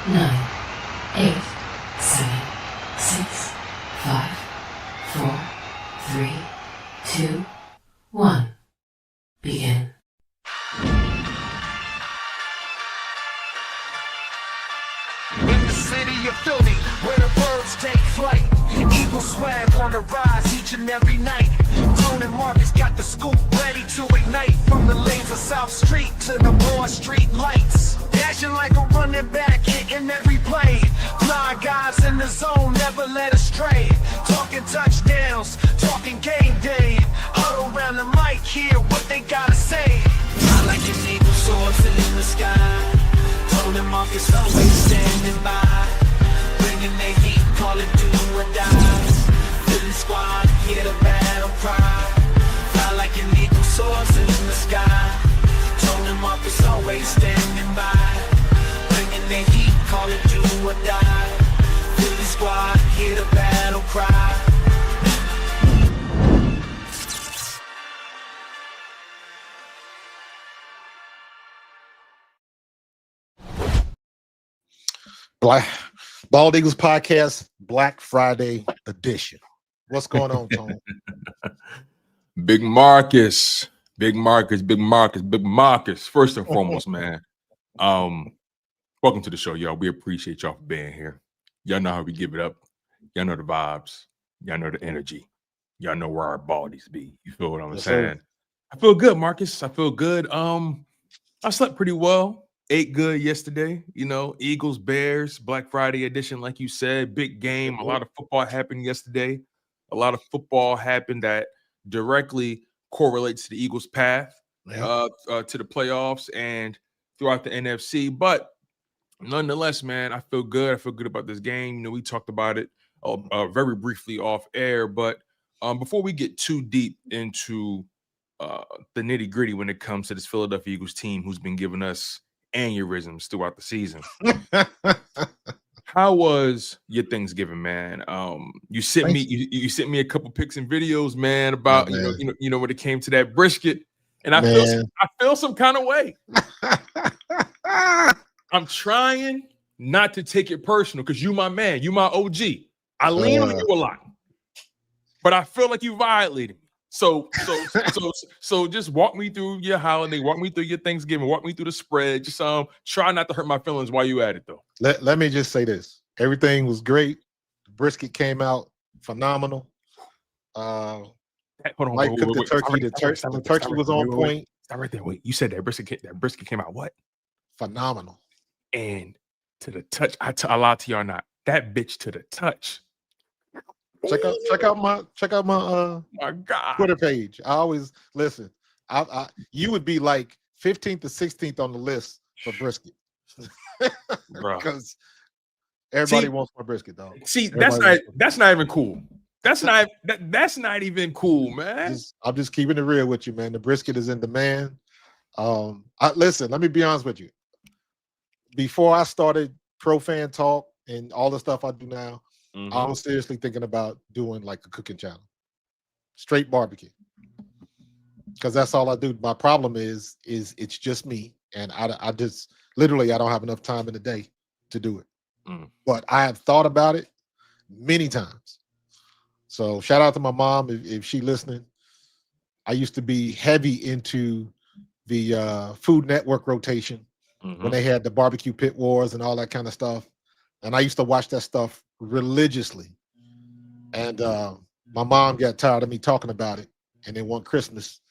9, 8, 7, 6, 5, 4, 3, 2, 1. Begin. In the city of Philly, where the birds take flight, Eagle swag on the rise each and every night. Tone and Markus got the scoop ready to ignite. From the lanes of South Street to the Broad Street lights, dashing like a running back, hitting every play. Fly guys in the zone, never led astray. Talking touchdowns, talking game day. Huddle around the mic, hear what they gotta say. I like an eagle soaring in the sky. Tone and Markus always standing by, bringing their heat, call it do or die. Philly squad, hear the battle cry. Fly like an eagle soaring in the sky. Tone and Markus always standing by, bringing their heat, call it do or die. Philly squad, hear the battle cry. Bald Eagles Podcast, Black Friday edition. What's going on, Tone? Big Markus. First and foremost, man. Welcome to the show, y'all. We appreciate y'all for being here. Y'all know how we give it up. Y'all know the vibes. Y'all know the energy. Y'all know where our baldies be. You feel what I'm saying? Sir. I feel good, Markus. I feel good. I slept pretty well. Ate good yesterday, Eagles, Bears, Black Friday edition, like you said, big game. A lot of football happened yesterday. A lot of football happened that directly correlates to the Eagles' path to the playoffs and throughout the NFC. But nonetheless, man, I feel good. I feel good about this game. We talked about it very briefly off air. But before we get too deep into the nitty-gritty when it comes to this Philadelphia Eagles team who's been giving us aneurysms throughout the season. How was your Thanksgiving, man? You sent me a couple pics and videos, man, about when it came to that brisket, and I feel some kind of way. I'm trying not to take it personal because you my man, you my OG. I lean on you a lot, but I feel like you violated me. So just walk me through your holiday, walk me through your Thanksgiving, walk me through the spread. Just try not to hurt my feelings while you at it, though. Let me just say this: everything was great. The brisket came out phenomenal. Hold on, Mike cooked the turkey. The turkey was on point. Stop right there. Wait, you said that brisket came out what? Phenomenal. And to the touch, I lied to y'all not. That bitch to the touch. Check out my my God. Twitter page. I always listen. You would be like 15th to 16th on the list for brisket, because everybody wants my brisket, dog. See, that's not even cool. That's not even cool, man. I'm just keeping it real with you, man. The brisket is in demand. Listen, let me be honest with you. Before I started Pro Fan Talk and all the stuff I do now, I was seriously thinking about doing like a cooking channel, straight barbecue, because that's all I do. My problem is it's just me, and I just literally I don't have enough time in the day to do it. But I have thought about it many times. So shout out to my mom if she's listening. I used to be heavy into the Food Network rotation when they had the barbecue pit wars and all that kind of stuff. And I used to watch that stuff religiously. And my mom got tired of me talking about it. And then one Christmas,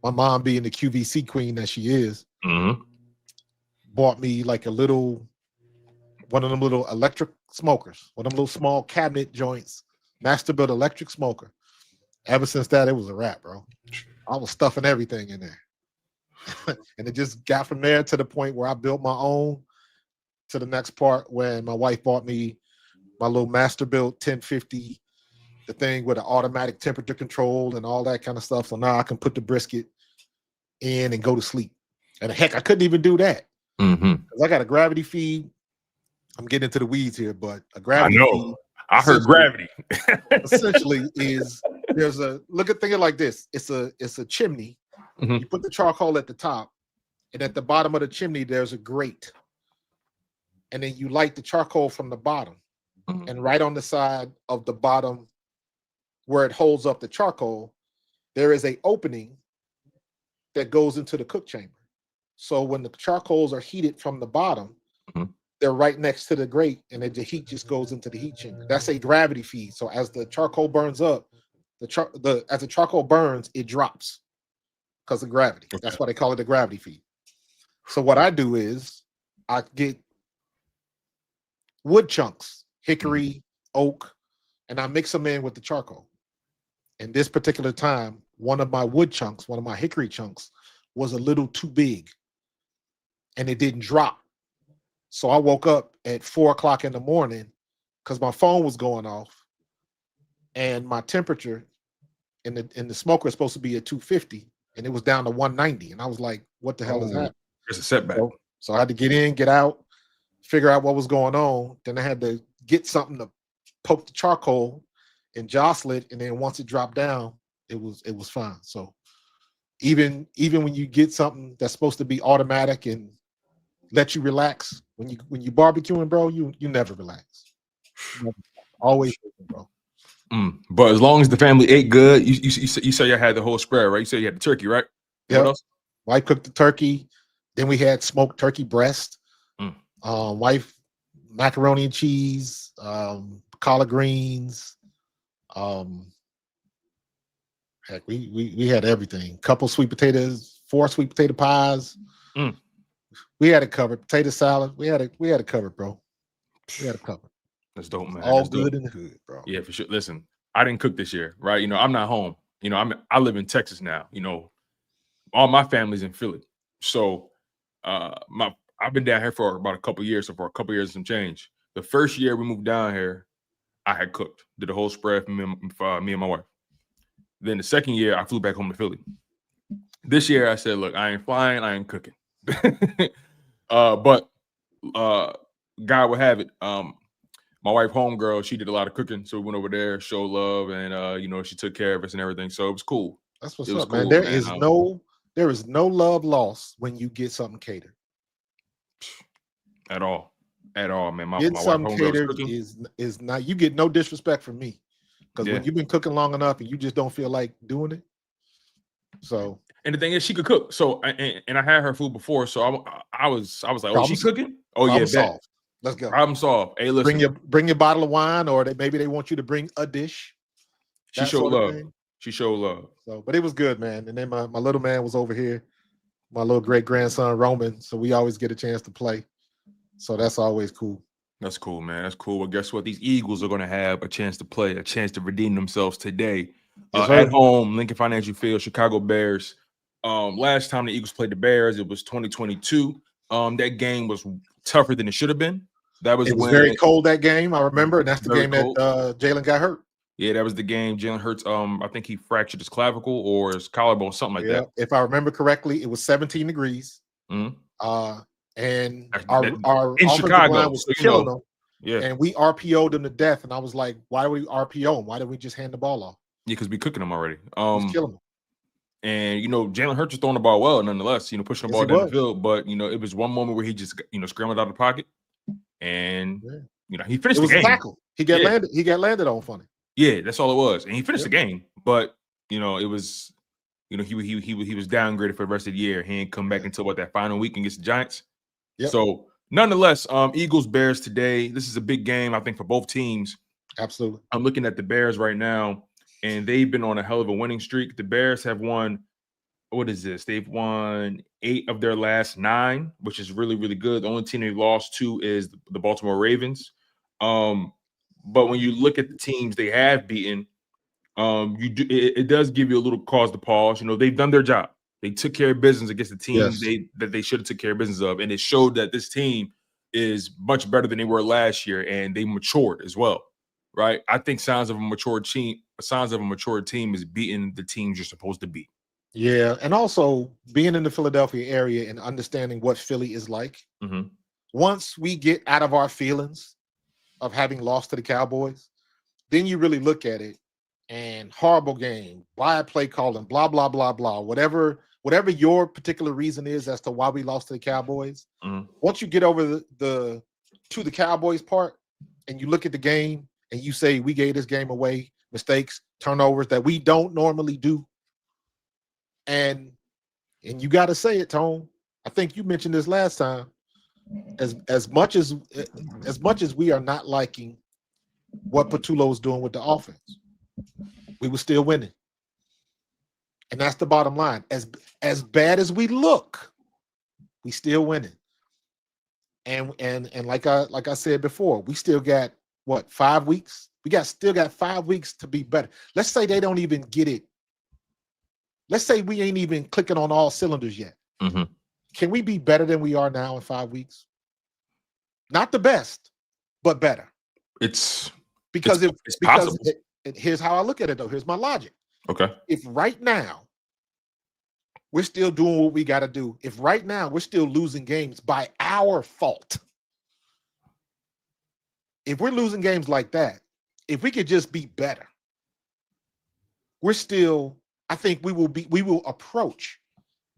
my mom, being the QVC queen that she is, bought me like one of them little electric smokers, one of them little small cabinet joints, master built electric smoker. Ever since that, it was a wrap, bro. I was stuffing everything in there. And it just got from there to the point where I built my own, to the next part when my wife bought me my little master built 1050, the thing with an automatic temperature control and all that kind of stuff. So now I can put the brisket in and go to sleep. And heck, I couldn't even do that because I got a gravity feed. I'm getting into the weeds here, but a gravity feed. I heard gravity. Essentially think of it like this. It's a chimney. You put the charcoal at the top, and at the bottom of the chimney, there's a grate. and then you light the charcoal from the bottom. And right on the side of the bottom where it holds up the charcoal, there is a opening that goes into the cook chamber. So when the charcoals are heated from the bottom, they're right next to the grate, and then the heat just goes into the heat chamber. That's a gravity feed. So as the charcoal burns up, as the charcoal burns, it drops because of gravity. Okay. That's why they call it a gravity feed. So what I do is I get wood chunks, hickory, oak, and I mix them in with the charcoal. And this particular time, one of my hickory chunks was a little too big and it didn't drop. So I woke up at 4 o'clock in the morning because my phone was going off and my temperature in the smoker is supposed to be at 250 and it was down to 190. And I was like, what the hell is that? It's a setback. So I had to get in, get out, figure out what was going on. Then I had to get something to poke the charcoal and jostle it. And then once it dropped down, it was fine. So even when you get something that's supposed to be automatic and let you relax, when you barbecuing, bro, you never relax. Always, bro. But as long as the family ate good, you say you had the whole spread, right? You said you had the turkey, right? Yeah. What else? Wife cooked the turkey. Then we had smoked turkey breast. Wife macaroni and cheese, collard greens. Heck, we had everything. Couple sweet potatoes, 4 sweet potato pies. We had it covered. Potato salad. We had it covered, bro. We had it covered. That's dope, man. All That's good dope. and good, bro. Yeah, for sure. Listen, I didn't cook this year, right? I'm not home. I live in Texas now. All my family's in Philly. So I've been down here for about a couple years. So for a couple years and some change. The first year we moved down here, I had cooked, did the whole spread for me and my wife. Then the second year, I flew back home to Philly. This year, I said, look, I ain't flying, I ain't cooking. But God would have it. My wife, homegirl, she did a lot of cooking. So we went over there, showed love, and she took care of us and everything. So it was cool. That's what's up, man. There is no love lost when you get something catered. At all, man. My Getting wife, something catered cooking. is not. You get no disrespect from me because when you've been cooking long enough and you just don't feel like doing it. So, and the thing is, she could cook. So, and I had her food before, so I was like, oh, she's cooking. Oh yeah, solved. Let's go. Problem solved. Hey, listen, bring your bottle of wine, or maybe they want you to bring a dish. She showed love. She showed love. So, but it was good, man. And then my little man was over here, my little great grandson Roman. So we always get a chance to play. So that's always cool. That's cool, man. That's cool. Well, guess what? These Eagles are going to have a chance to play, a chance to redeem themselves today at home, Lincoln Financial Field, Chicago Bears. Last time the Eagles played the Bears, it was 2022. That game was tougher than it should have been. It was very cold, that game. I remember, and that's the game that Jalen got hurt. Yeah, that was the game. Jalen Hurts, I think he fractured his clavicle or his collarbone, something like that. If I remember correctly, it was 17 degrees. And our in Chicago line was killing them. Yeah, and we RPO'd them to death. And I was like, why do we RPO them? Why didn't we just hand the ball off? Yeah, because we cooking them already. Killing them. And Jalen Hurts was throwing the ball well, nonetheless. Pushing the ball down the field. But it was one moment where he just scrambled out of the pocket, and he finished the game. Tackle. He got landed. He got landed on funny. Yeah, that's all it was, and he finished the game. But it was, he was downgraded for the rest of the year. He ain't come back until that final week against the Giants. Yep. So nonetheless, Eagles Bears today. This is a big game, I think, for both teams. Absolutely. I'm looking at the Bears right now, and they've been on a hell of a winning streak. The Bears have won. What is this? They've won 8 of their last 9, which is really, really good. The only team they've lost to is the Baltimore Ravens. But when you look at the teams they have beaten, it does give you a little cause to pause. They've done their job. They took care of business against the teams that they should have took care of business of, and it showed that this team is much better than they were last year, and they matured as well. Right? I think signs of a mature team is beating the teams you're supposed to beat. Yeah, and also being in the Philadelphia area and understanding what Philly is like. Mm-hmm. Once we get out of our feelings of having lost to the Cowboys, then you really look at it and horrible game, bad play calling, blah, blah, blah, blah, whatever your particular reason is as to why we lost to the Cowboys. Mm-hmm. Once you get over the to the Cowboys part, and you look at the game and you say we gave this game away, mistakes, turnovers that we don't normally do, and you got to say it, Tone. I think you mentioned this last time. As much as we are not liking what Patullo is doing with the offense, we were still winning, and that's the bottom line. As bad as we look, we still winning. And like I said before, we still got what, 5 weeks? Still got 5 weeks to be better. Let's say they don't even get it. Let's say we ain't even clicking on all cylinders yet. Mm-hmm. Can we be better than we are now in 5 weeks? Not the best, but better. It's possible. Here's how I look at it, though. Here's my logic. Okay. If right now we're still doing what we got to do, if right now we're still losing games by our fault, if we're losing games like that, if we could just be better, I think we will approach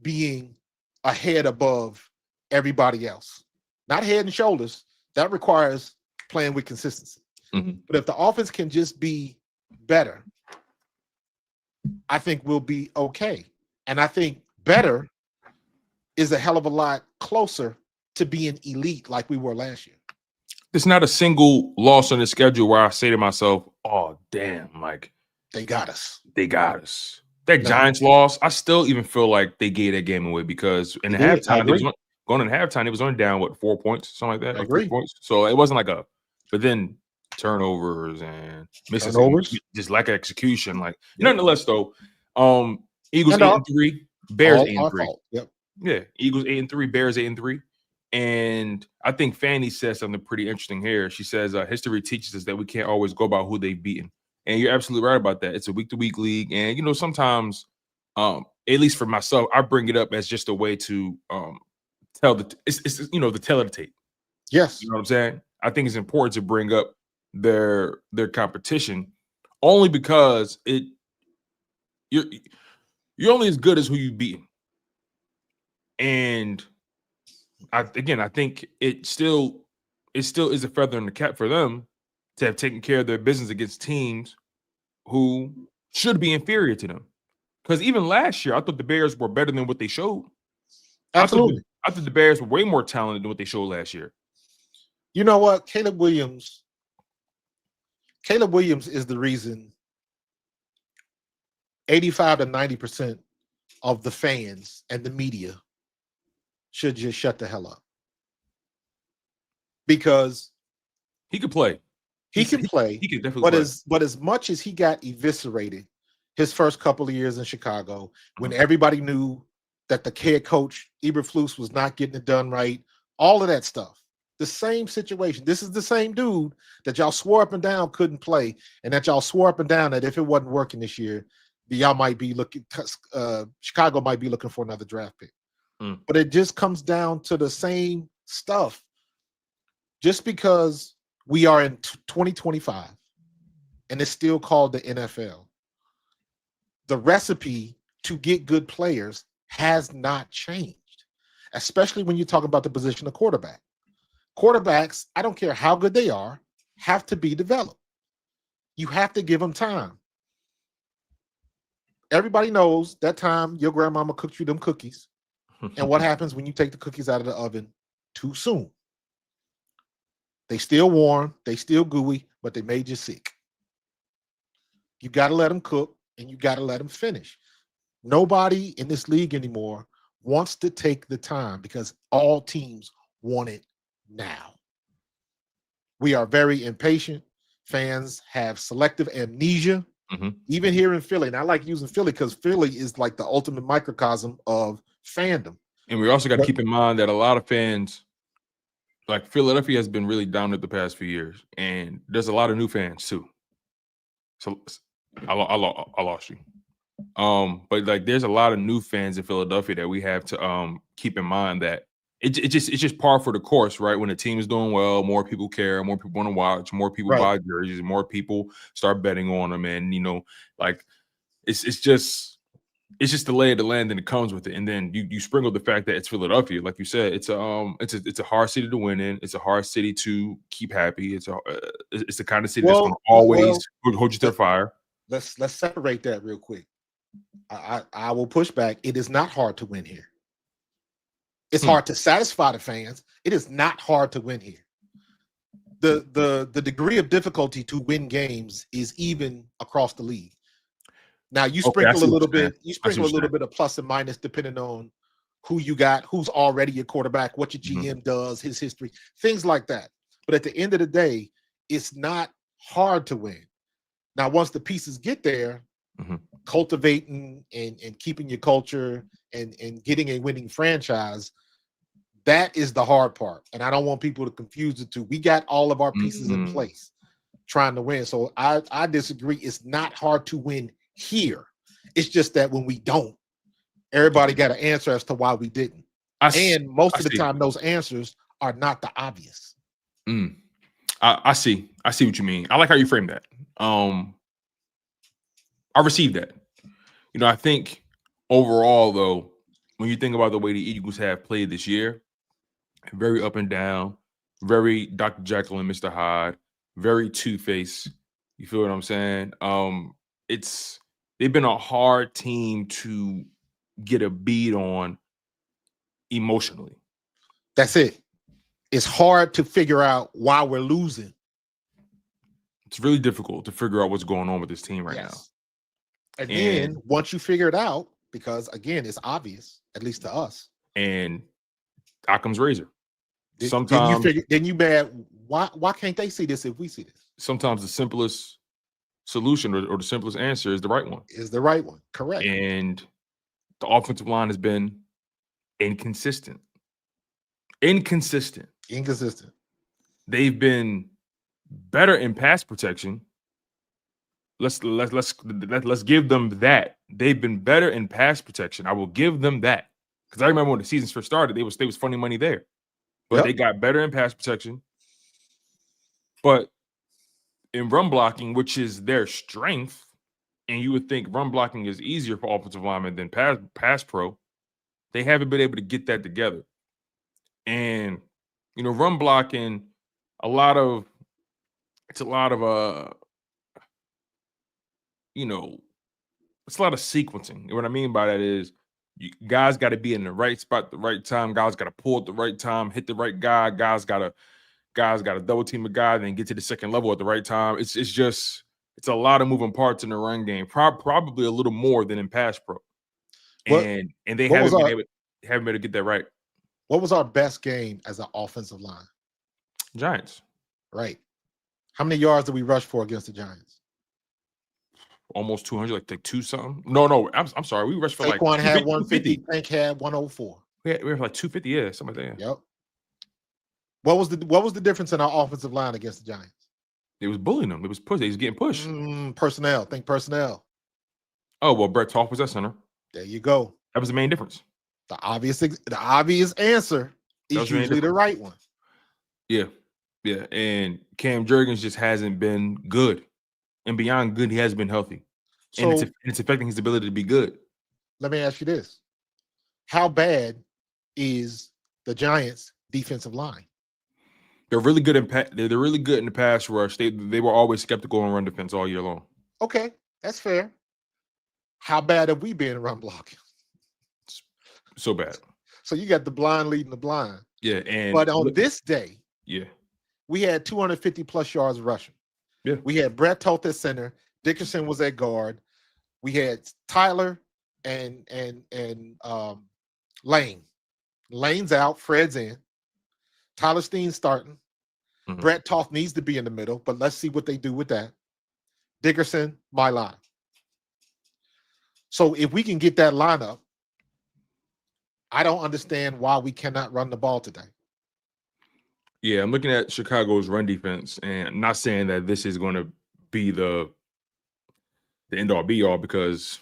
being a head above everybody else. Not head and shoulders. That requires playing with consistency. Mm-hmm. But if the offense can just be better, I think we'll be okay. And I think better is a hell of a lot closer to being elite like we were last year. There's not a single loss on the schedule where I say to myself, oh, damn, like they got us. That Giants loss, I still even feel like they gave that game away because in the halftime, going in halftime, it was only down, 4 points, something like that? I agree. 3 points. So it wasn't like but then turnovers and misses, just lack of execution. Like, nonetheless, though, Eagles 8-3, Bears 8-3. Yep. Yeah, Eagles 8-3, Bears 8-3. And I think Fanny said something pretty interesting here. She says, history teaches us that we can't always go by who they've beaten. And you're absolutely right about that. It's a week-to-week league. And, sometimes, at least for myself, I bring it up as just a way to tell the tale of the tape. Yes. You know what I'm saying? I think it's important to bring up their competition only because you're only as good as who you beat. And I think it still is a feather in the cap for them to have taken care of their business against teams who should be inferior to them. Because even last year, I thought the Bears were better than what they showed. Absolutely. I thought the Bears were way more talented than what they showed last year. You know what? Caleb Williams is the reason 85 to 90% of the fans and the media should just shut the hell up. Because he could play. He can play. He can definitely play. But as much as he got eviscerated his first couple of years in Chicago, when everybody knew that the head coach, Eberflus, was not getting it done right, all of that stuff, the same situation. This is the same dude that y'all swore up and down couldn't play, and that y'all swore up and down that if it wasn't working this year, y'all might be looking, Chicago might be looking for another draft pick. But it just comes down to the same stuff. Just because we are in 2025 and it's still called the NFL, the recipe to get good players has not changed, especially when you're talking about the position of quarterback. Quarterbacks, I don't care how good they are, have to be developed. You have to give them time. Everybody knows that time your grandmama cooked you them cookies. And what happens when you take the cookies out of the oven too soon? They still warm, they still gooey, but they made you sick. You got to let them cook, and you got to let them finish. Nobody in this league anymore wants to take the time because all teams want it now. We are very impatient. Fans have selective amnesia, even here in Philly. And I like using Philly because Philly is like the ultimate microcosm of fandom. And we also got to keep in mind that a lot of fans, like Philadelphia, has been really dominant the past few years, and there's a lot of new fans too. So I lost you. But like, there's a lot of new fans in Philadelphia that we have to keep in mind that it's just par for the course, right? When the team is doing well, more people care, more people want to watch, more people buy jerseys, more people start betting on them, and like it's just it's just the lay of the land and it comes with it. And then you sprinkle the fact that it's Philadelphia, like you said, it's a hard city to win in. It's a hard city to keep happy. It's the kind of city that's going to always hold you to the fire. Let's separate that real quick. I will push back. It is not hard to win here. It's hard to satisfy the fans. It is not hard to win here. The degree of difficulty to win games is even across the league. Now you sprinkle a little bit. You sprinkle a little bit of plus and minus depending on who you got, who's already your quarterback, what your GM does, his history, things like that. But at the end of the day, it's not hard to win. Now, once the pieces get there, cultivating and keeping your culture and getting a winning franchise, that is the hard part. And I don't want people to confuse the two. We got all of our pieces in place trying to win. So I disagree. It's not hard to win here. It's just that when we don't, everybody got an answer as to why we didn't. And most of the time, those answers are not the obvious. I see what you mean. I like how you frame that. I received that. You know, I think overall, though, when you think about the way the Eagles have played this year, very up and down, very Dr. Jekyll and Mr. Hyde, very two-faced. You feel what I'm saying? They've been a hard team to get a beat on emotionally. That's it. It's hard to figure out why we're losing. It's really difficult to figure out what's going on with this team right now. And then once you figure it out, because again, it's obvious, at least to us. And Occam's razor. Sometimes then you mad. Why can't they see this if we see this? Sometimes the simplest solution or the simplest answer is the right one. Correct. And the offensive line has been inconsistent. They've been better in pass protection. Let's give them that. They've been better in pass protection. I will give them that. Because I remember when the season first started, they was funny money there. But they got better in pass protection. But in run blocking, which is their strength, and you would think run blocking is easier for offensive linemen than pass pro, they haven't been able to get that together. And you know, run blocking, it's a lot of sequencing. What I mean by that is guys got to be in the right spot at the right time. Guys got to pull at the right time, hit the right guy. Guys got to double team a guy, then get to the second level at the right time. It's a lot of moving parts in the run game, probably a little more than in pass pro. And they haven't been able to get that right. What was our best game as an offensive line? Giants. Right. How many yards did we rush for against the Giants? Almost 200, like 2 something. No, I'm sorry. We rushed for like Saquon had 150. Tank had 104. We were like 250, yeah, something like that. Yep. What was the difference in our offensive line against the Giants? It was bullying them. It was push. They was getting pushed. Personnel. Think personnel. Oh well, Brett Toth was at center. There you go. That was the main difference. The obvious answer is usually the right one. Yeah. And Cam Jurgens just hasn't been good, and beyond good, he hasn't been healthy, and it's affecting his ability to be good. Let me ask you this: how bad is the Giants' defensive line? They're really good they're really good in the pass rush. They were always skeptical on run defense all year long. Okay, that's fair. How bad have we been run blocking? So bad. So you got the blind leading the blind. Yeah, but on this day, we had 250 plus yards rushing. Yeah, we had Brett Toth at center. Dickerson was at guard. We had Tyler and Lane. Lane's out. Fred's in. Tyler Steen's starting. Brett Toth needs to be in the middle, but let's see what they do with that. Dickerson, my line. So if we can get that lineup, I don't understand why we cannot run the ball today. Yeah, I'm looking at Chicago's run defense, and I'm not saying that this is going to be the end-all be-all, because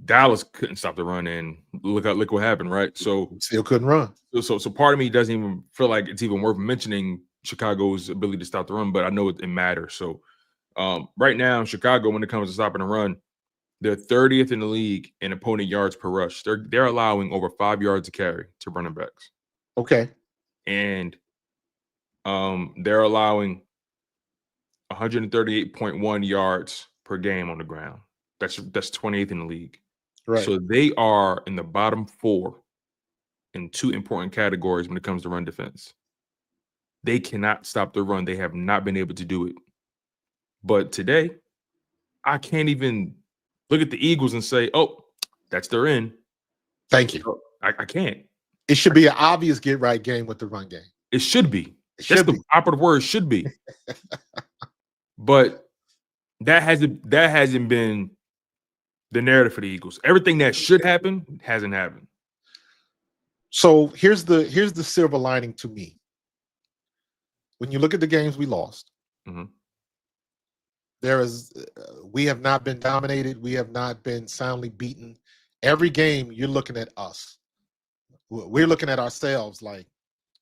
Dallas couldn't stop the run, and look what happened, right? So still couldn't run. So part of me doesn't even feel like it's even worth mentioning Chicago's ability to stop the run, but I know it matters. So right now, Chicago, when it comes to stopping the run, They're 30th in the league in opponent yards per rush. They're allowing over 5 yards a carry to running backs. Okay. And they're allowing 138.1 yards per game on the ground. That's 28th in the league. Right. So they are in the bottom 4 in 2 important categories when it comes to run defense. They cannot stop the run. They have not been able to do it. But today, I can't even look at the Eagles and say, oh, that's their end. Thank you. I can't. It should be an obvious get right game with the run game. It should be. That's the operative word, should be. But that hasn't been the narrative for the Eagles. Everything that should happen hasn't happened. So here's the silver lining to me. When you look at the games we lost, we have not been dominated. We have not been soundly beaten. Every game you're looking at us. We're looking at ourselves like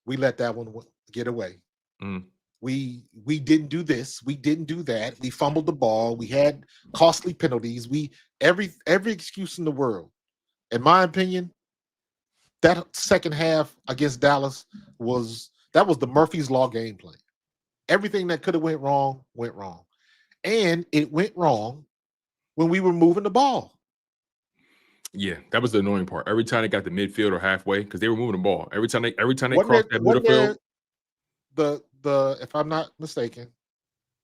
we let that one get away. We didn't do this. We didn't do that. We fumbled the ball. We had costly penalties. Every excuse in the world. In my opinion, that second half against Dallas was the Murphy's Law game plan. Everything that could have went wrong went wrong. And it went wrong when we were moving the ball. Yeah, that was the annoying part. Every time they got to midfield or halfway, because they were moving the ball. Every time they crossed that middle field. The if I'm not mistaken,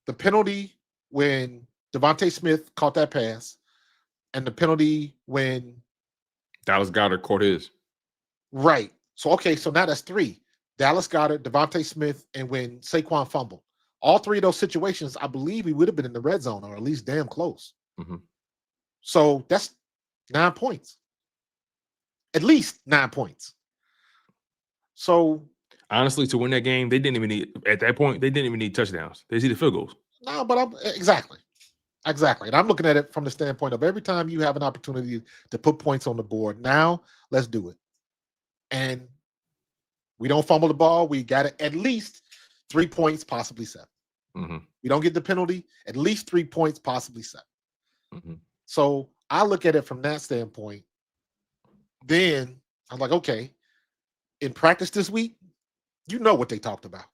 the penalty when Devontae Smith caught that pass, and the penalty when Dallas Goedert caught his. Right. So so now that's 3. Dallas Goedert, Devontae Smith, and when Saquon fumbled. All 3 of those situations, I believe we would have been in the red zone or at least damn close. So that's 9 points. At least 9 points. So honestly, to win that game, they didn't even need touchdowns. They needed field goals. No, but exactly. And I'm looking at it from the standpoint of every time you have an opportunity to put points on the board, now let's do it. And we don't fumble the ball. We got it at least 3 points, possibly 7. We don't get the penalty, at least 3 points, possibly 7. So I look at it from that standpoint. Then I'm like, okay, in practice this week, you know what they talked about.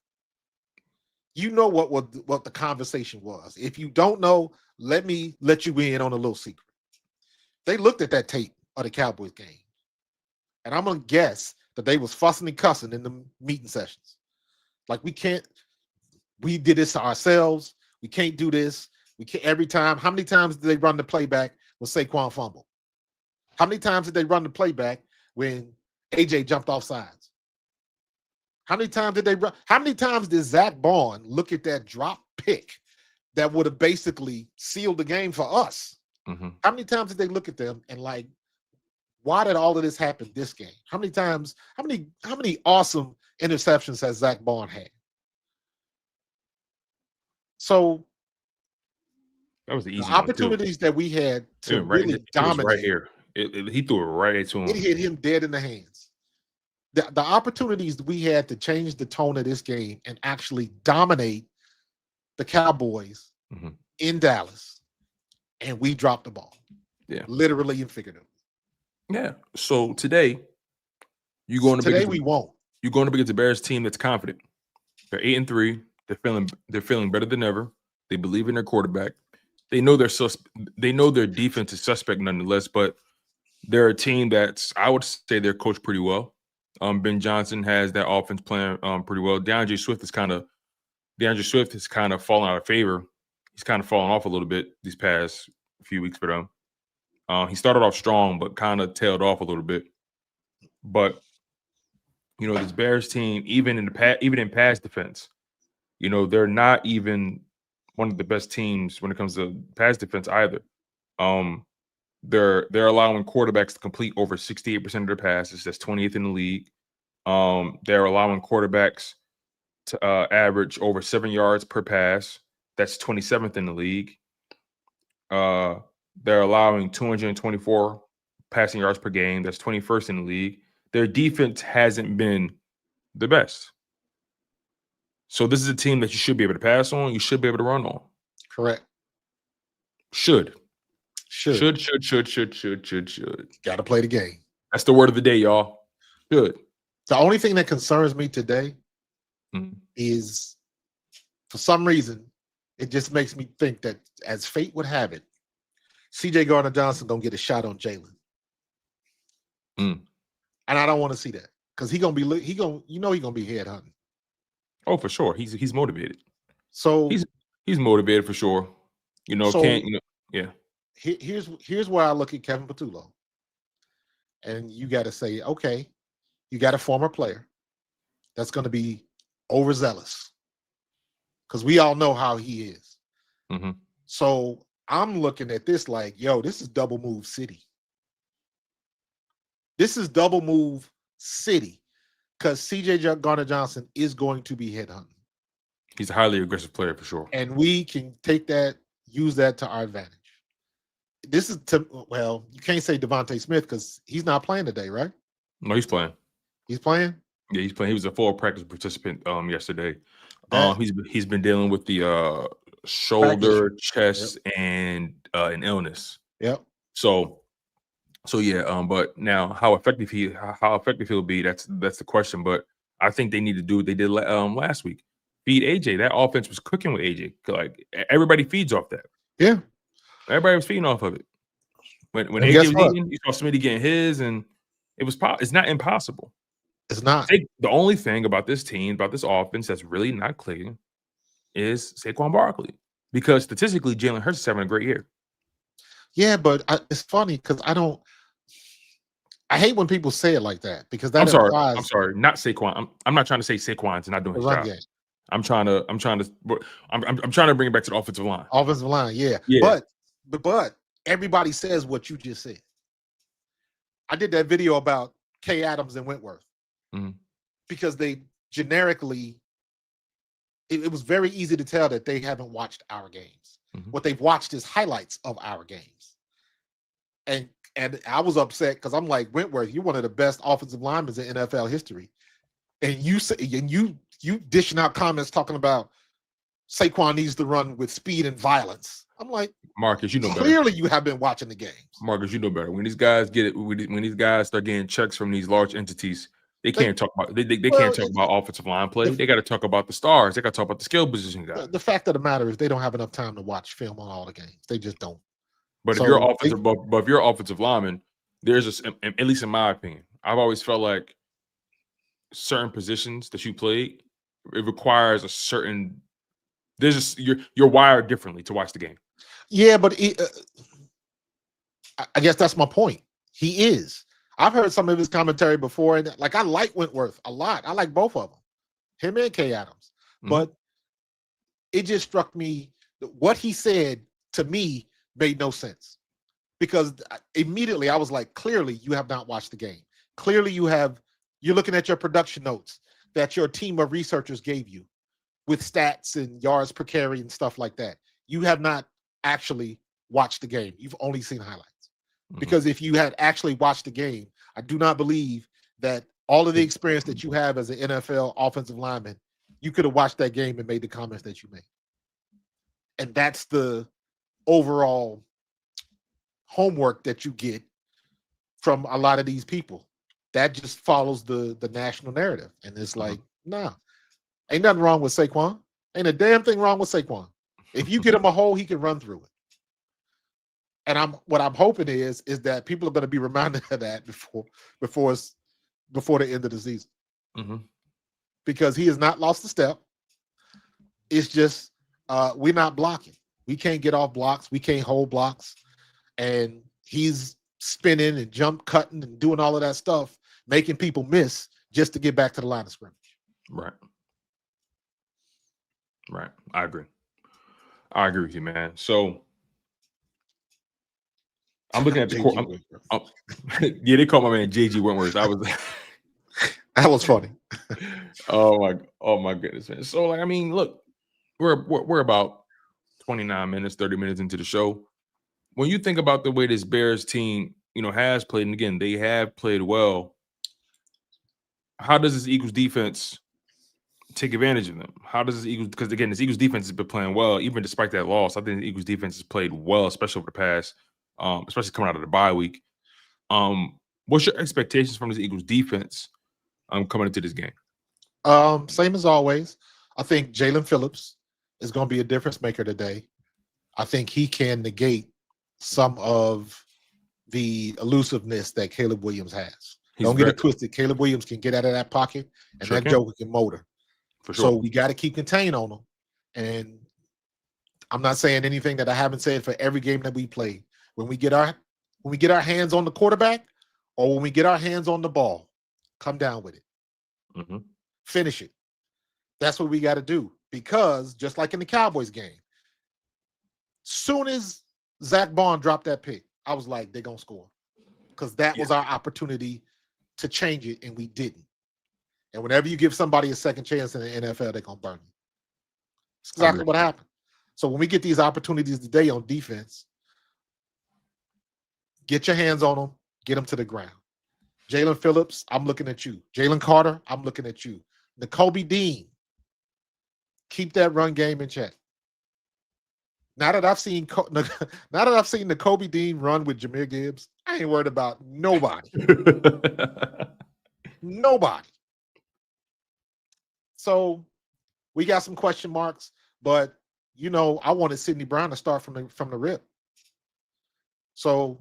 You know what the conversation was. If you don't know, let me let you in on a little secret. They looked at that tape of the Cowboys game, and I'm gonna guess that they was fussing and cussing in the meeting sessions. Like, we did this to ourselves. We can't do this. We can't every time. How many times did they run the playback when Saquon fumbled? How many times did they run the playback when AJ jumped off sides? How many times did they run? How many times did Zach Bond look at that drop pick that would have basically sealed the game for us? How many times did they look at them and like, why did all of this happen this game? How many times, how many awesome interceptions has Zach Bond had? So that was the easy opportunities that we had to really dominate. Right here. He threw it right to him. It hit him dead in the hands. The opportunities we had to change the tone of this game and actually dominate the Cowboys in Dallas, and we dropped the ball. Yeah, literally and figuratively. Yeah. So today, we won't. You're going up against the Bears team that's confident. They're 8-3. They're feeling better than ever. They believe in their quarterback. They know their defense is suspect nonetheless, but they're a team that's, I would say, they're coached pretty well. Ben Johnson has that offense playing pretty well. DeAndre Swift has kind of fallen out of favor. He's kind of fallen off a little bit these past few weeks for them. He started off strong, but kind of tailed off a little bit. But this Bears team, even in pass defense, they're not even one of the best teams when it comes to pass defense either. They're allowing quarterbacks to complete over 68% of their passes. That's 20th in the league. They're allowing quarterbacks to average over 7 yards per pass. That's 27th in the league. They're allowing 224 passing yards per game. That's 21st in the league. Their defense hasn't been the best. So this is a team that you should be able to pass on. You should be able to run on. Correct. Should. Should. Got to play the game. That's the word of the day, y'all. Should. The only thing that concerns me today Mhm. is, for some reason, it just makes me think that, as fate would have it, C.J. Gardner-Johnson gonna get a shot on Jalen, Mm. and I don't want to see that because he gonna be head hunting. Oh, for sure. He's motivated. So He's motivated for sure. Yeah. Here's where I look at Kevin Patullo, and you got to say, okay, you got a former player that's going to be overzealous, because we all know how he is. Mm-hmm. So I'm looking at this like, yo, this is double move city. This is double move city, because C.J. Gardner-Johnson is going to be headhunting. He's a highly aggressive player for sure. And we can use that to our advantage. This is you can't say Devontae Smith because he's not playing today, right? No, he's playing. He's playing? Yeah, he's playing. He was a full practice participant yesterday. That- He's been dealing with the shoulder, chest, and an illness. Yep. So yeah. But now, how effective he'll be, that's the question. But I think they need to do what they did last week. Feed AJ. That offense was cooking with AJ. Like, everybody feeds off that. Yeah. Everybody was feeding off of it. When And AJ guess was what? eating, you saw Smitty getting his, and it's not impossible. It's not. The only thing about this team, about this offense that's really not clicking is Saquon Barkley. Because statistically, Jalen Hurts is having a great year. Yeah, but it's funny because I hate when people say it like that, because that I'm sorry, not Saquon. I'm not trying to say Saquon's not doing his job. game. I'm trying to bring it back to the offensive line. Offensive line, yeah. But everybody says what you just said. I did that video about Kay Adams and Wentworth, because they generically, it was very easy to tell that they haven't watched our games. What they've watched is highlights of our games. And I was upset because I'm like, Wentworth, you're one of the best offensive linemen in NFL history. And you dishing out comments talking about Saquon needs to run with speed and violence. I'm like, Marcus, you know better. Clearly, you have been watching the games. Marcus, you know better. When these guys when these guys start getting checks from these large entities, they can't talk about can't talk about offensive line play. They got to talk about the stars. They got to talk about the skill position guys. The fact of the matter is, they don't have enough time to watch film on all the games. They just don't. But if you're offensive lineman, there's at least in my opinion, I've always felt like certain positions that you played, it requires a certain. There's just you're wired differently to watch the game. Yeah, but I guess that's my point. He is. I've heard some of his commentary before, and like, I like Wentworth a lot. I like both of them, him and Kay Adams. But it just struck me that what he said to me made no sense, because immediately I was like, clearly you have not watched the game. Clearly you're looking at your production notes that your team of researchers gave you with stats and yards per carry and stuff like that. You have not actually watched the game. You've only seen highlights. Because if you had actually watched the game, I do not believe that all of the experience that you have as an NFL offensive lineman, you could have watched that game and made the comments that you made. And that's the overall homework that you get from a lot of these people. That just follows the national narrative. And it's like, nah, ain't nothing wrong with Saquon. Ain't a damn thing wrong with Saquon. If you get him a hole, he can run through it. And what I'm hoping is that people are going to be reminded of that before the end of the season. Because he has not lost a step. It's just we're not blocking. We can't get off blocks. We can't hold blocks. And he's spinning and jump cutting and doing all of that stuff, making people miss just to get back to the line of scrimmage. Right. I agree with you, man. So I'm looking at the court. Yeah, they call my man JG Wentworth. That was funny. Oh my goodness, man. So, like, I mean, look, we're about 29 minutes, 30 minutes into the show. When you think about the way this Bears team, has played, and again, they have played well, how does this Eagles defense take advantage of them? How does this Eagles, because again, this Eagles defense has been playing well, even despite that loss. I think the Eagles defense has played well, especially over the past especially coming out of the bye week. What's your expectations from this Eagles defense coming into this game? Same as always. I think Jalen Phillips is going to be a difference maker today. I think he can negate some of the elusiveness that Caleb Williams has. Don't get it twisted. Caleb Williams can get out of that pocket, and that joker can motor. For sure. So we got to keep contained on him. And I'm not saying anything that I haven't said for every game that we play. When we get our hands on the quarterback, or when we get our hands on the ball, come down with it. Mm-hmm. Finish it. That's what we got to do. Because just like in the Cowboys game, soon as Zach Bond dropped that pick, I was like, they're going to score. Because that was our opportunity to change it, and we didn't. And whenever you give somebody a second chance in the NFL, they're going to burn you. That's exactly what happened. So when we get these opportunities today on defense, get your hands on them, get them to the ground. Jalen Phillips, I'm looking at you. Jalen Carter, I'm looking at you. Nakobe Dean, keep that run game in check. Now that I've seen Nakobe Dean run with Jahmyr Gibbs, I ain't worried about nobody. Nobody. So we got some question marks, but I wanted Sidney Brown to start from the rip. So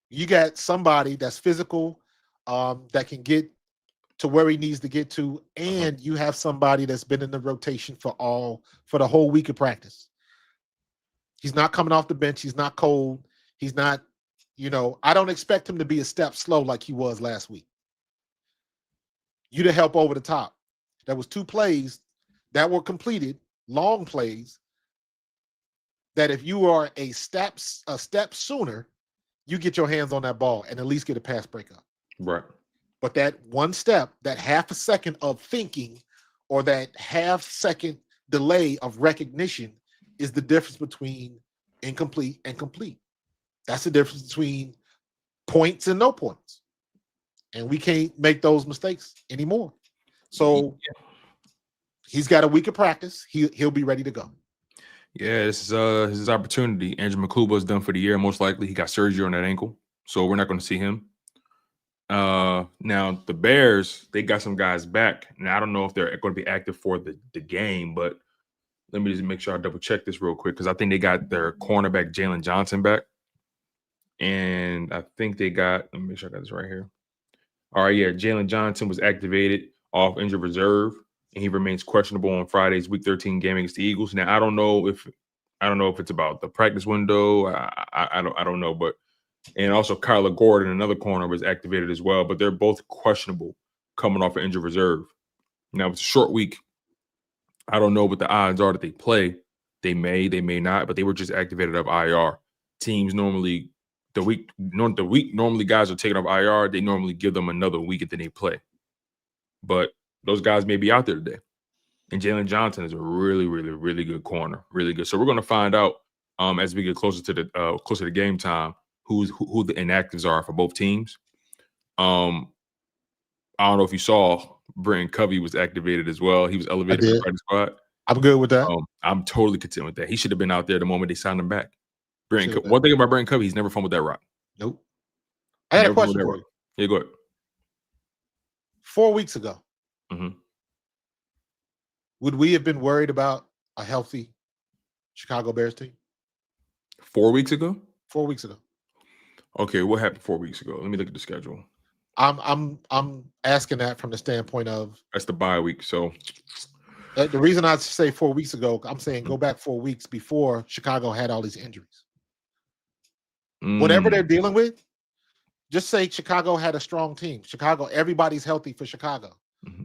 you got somebody that's physical, that can get to where he needs to get to, and you have somebody that's been in the rotation for the whole week of practice. He's not coming off the bench. He's not cold. He's not, I don't expect him to be a step slow like he was last week. You to help over the top. There was 2 plays that were completed, long plays, that if you are a step sooner, you get your hands on that ball and at least get a pass breakup. Right. But that one step, that half a second of thinking, or that half second delay of recognition, is the difference between incomplete and complete. That's the difference between points and no points. And we can't make those mistakes anymore. So he's got a week of practice. He'll be ready to go. Yeah, this is his opportunity. Andrew McCluba is done for the year. Most likely he got surgery on that ankle, so we're not going to see him. Now the Bears, they got some guys back. Now I don't know if they're going to be active for the game, but let me just make sure I double check this real quick, because I think they got their cornerback Jalen Johnson back, and I think they got. Let me make sure I got this right here. All right, yeah, Jalen Johnson was activated off injured reserve, and he remains questionable on Friday's Week 13 game against the Eagles. Now I don't know if it's about the practice window. I don't know, but. And also Kyler Gordon, another corner, was activated as well, but they're both questionable coming off of injured reserve. Now, it's a short week. I don't know what the odds are that they play. They may not, but they were just activated off IR. Teams normally, the week normally guys are taken off IR. They normally give them another week and then they play. But those guys may be out there today. And Jalen Johnson is a really, really, really good corner. Really good. So we're going to find out as we get closer to game time, who the inactives are for both teams. I don't know if you saw Brenton Covey was activated as well. He was elevated to the practice squad. I'm good with that. I'm totally content with that. He should have been out there the moment they signed him back. One thing about Brenton Covey, he's never fumbled that rock. Nope. I had a question for you. Yeah, go ahead. 4 weeks ago, mm-hmm. would we have been worried about a healthy Chicago Bears team? 4 weeks ago? 4 weeks ago. Okay, what happened 4 weeks ago? Let me look at the schedule. I'm asking that from the standpoint of that's the bye week. So the reason I say 4 weeks ago, I'm saying go back 4 weeks before Chicago had all these injuries. Whatever they're dealing with, just say Chicago had a strong team. Chicago, everybody's healthy for Chicago.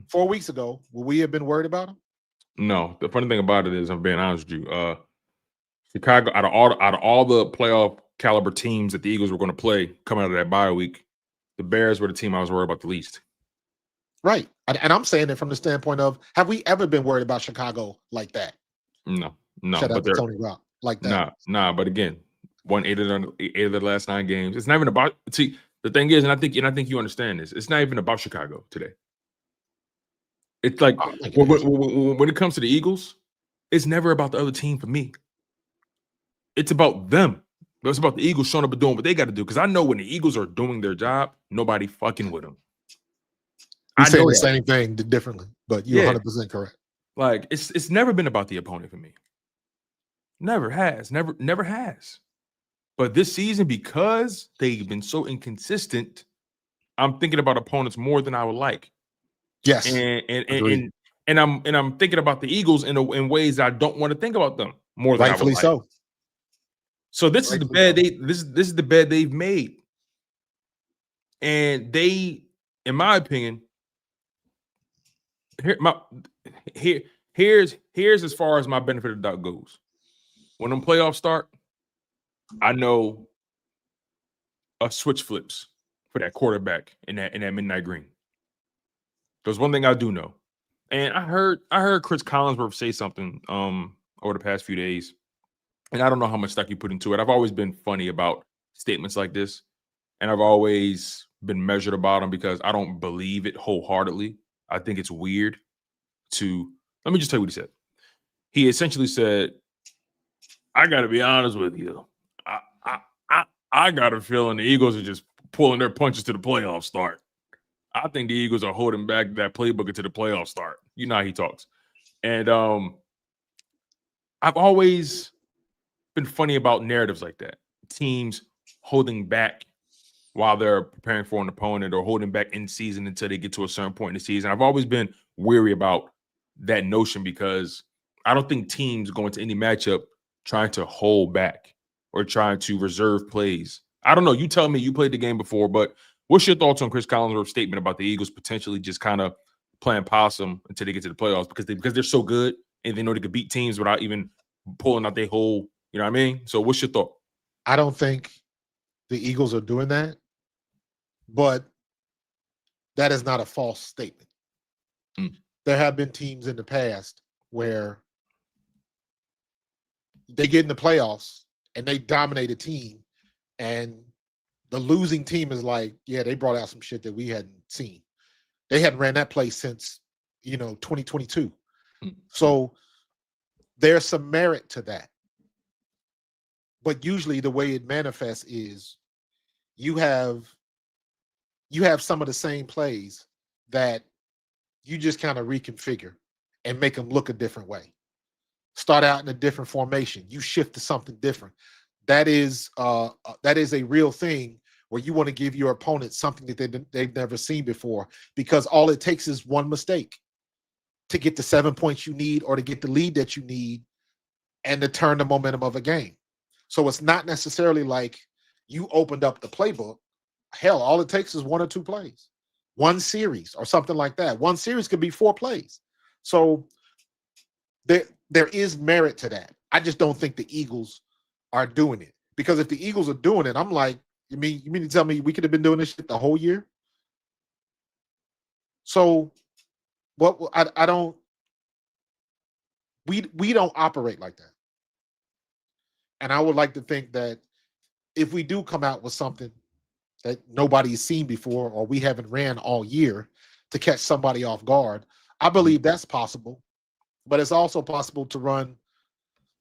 4 weeks ago, would we have been worried about them? No. The funny thing about it is, I'm being honest with you, Chicago, out of all the playoff caliber teams that the Eagles were going to play coming out of that bye week, the Bears were the team I was worried about the least. Right. And I'm saying it from the standpoint of, have we ever been worried about Chicago like that? No. Shout out to Tony Rock like that. Nah. But again, won eight of the last 9 games. It's not even about. See, the thing is, and I think you understand this. It's not even about Chicago today. It's like when it comes to the Eagles, it's never about the other team for me. It's about them. But it's about the Eagles showing up and doing what they got to do. Because I know when the Eagles are doing their job, nobody fucking with them. I say the same thing differently, but you're 100% correct. Like it's never been about the opponent for me. Never has. Never has. But this season, because they've been so inconsistent, I'm thinking about opponents more than I would like. Yes. And I'm thinking about the Eagles in ways I don't want to think about them more than Rightfully I would so. like. So this is the bed this is the bed they've made. And they, in my opinion, here's as far as my benefit of the doubt goes. When them playoffs start, I know a switch flips for that quarterback in that midnight green. There's one thing I do know. And I heard Chris Collinsworth say something over the past few days. And I don't know how much stock you put into it. I've always been funny about statements like this. And I've always been measured about them because I don't believe it wholeheartedly. I think it's weird to, let me just tell you what he said. He essentially said, I got to be honest with you. I got a feeling the Eagles are just pulling their punches to the playoff start. I think the Eagles are holding back that playbook until the playoff start. You know how he talks. And I've always been funny about narratives like that. Teams holding back while they're preparing for an opponent or holding back in season until they get to a certain point in the season. I've always been weary about that notion because I don't think teams go into any matchup trying to hold back or trying to reserve plays. I don't know. You tell me, you played the game before, but what's your thoughts on Chris Collinsworth's statement about the Eagles potentially just kind of playing possum until they get to the playoffs because they're so good and they know they could beat teams without even pulling out their whole, you know what I mean? So what's your thought? I don't think the Eagles are doing that, but that is not a false statement. There have been teams in the past where they get in the playoffs and they dominate a team, and the losing team is like, yeah, they brought out some shit that we hadn't seen. They hadn't ran that play since, 2022. So there's some merit to that. But usually the way it manifests is you have some of the same plays that you just kind of reconfigure and make them look a different way. Start out in a different formation. You shift to something different. That is a real thing where you want to give your opponent something that they've never seen before, because all it takes is one mistake to get the 7 points you need or to get the lead that you need and to turn the momentum of a game. So it's not necessarily like you opened up the playbook. Hell, all it takes is one or two plays, one series or something like that. One series could be 4 plays. So there is merit to that. I just don't think the Eagles are doing it, because if the Eagles are doing it, I'm like, you mean to tell me we could have been doing this shit the whole year? So what I don't, we don't operate like that. And I would like to think that if we do come out with something that nobody's seen before or we haven't ran all year to catch somebody off guard, I believe that's possible. But it's also possible to run,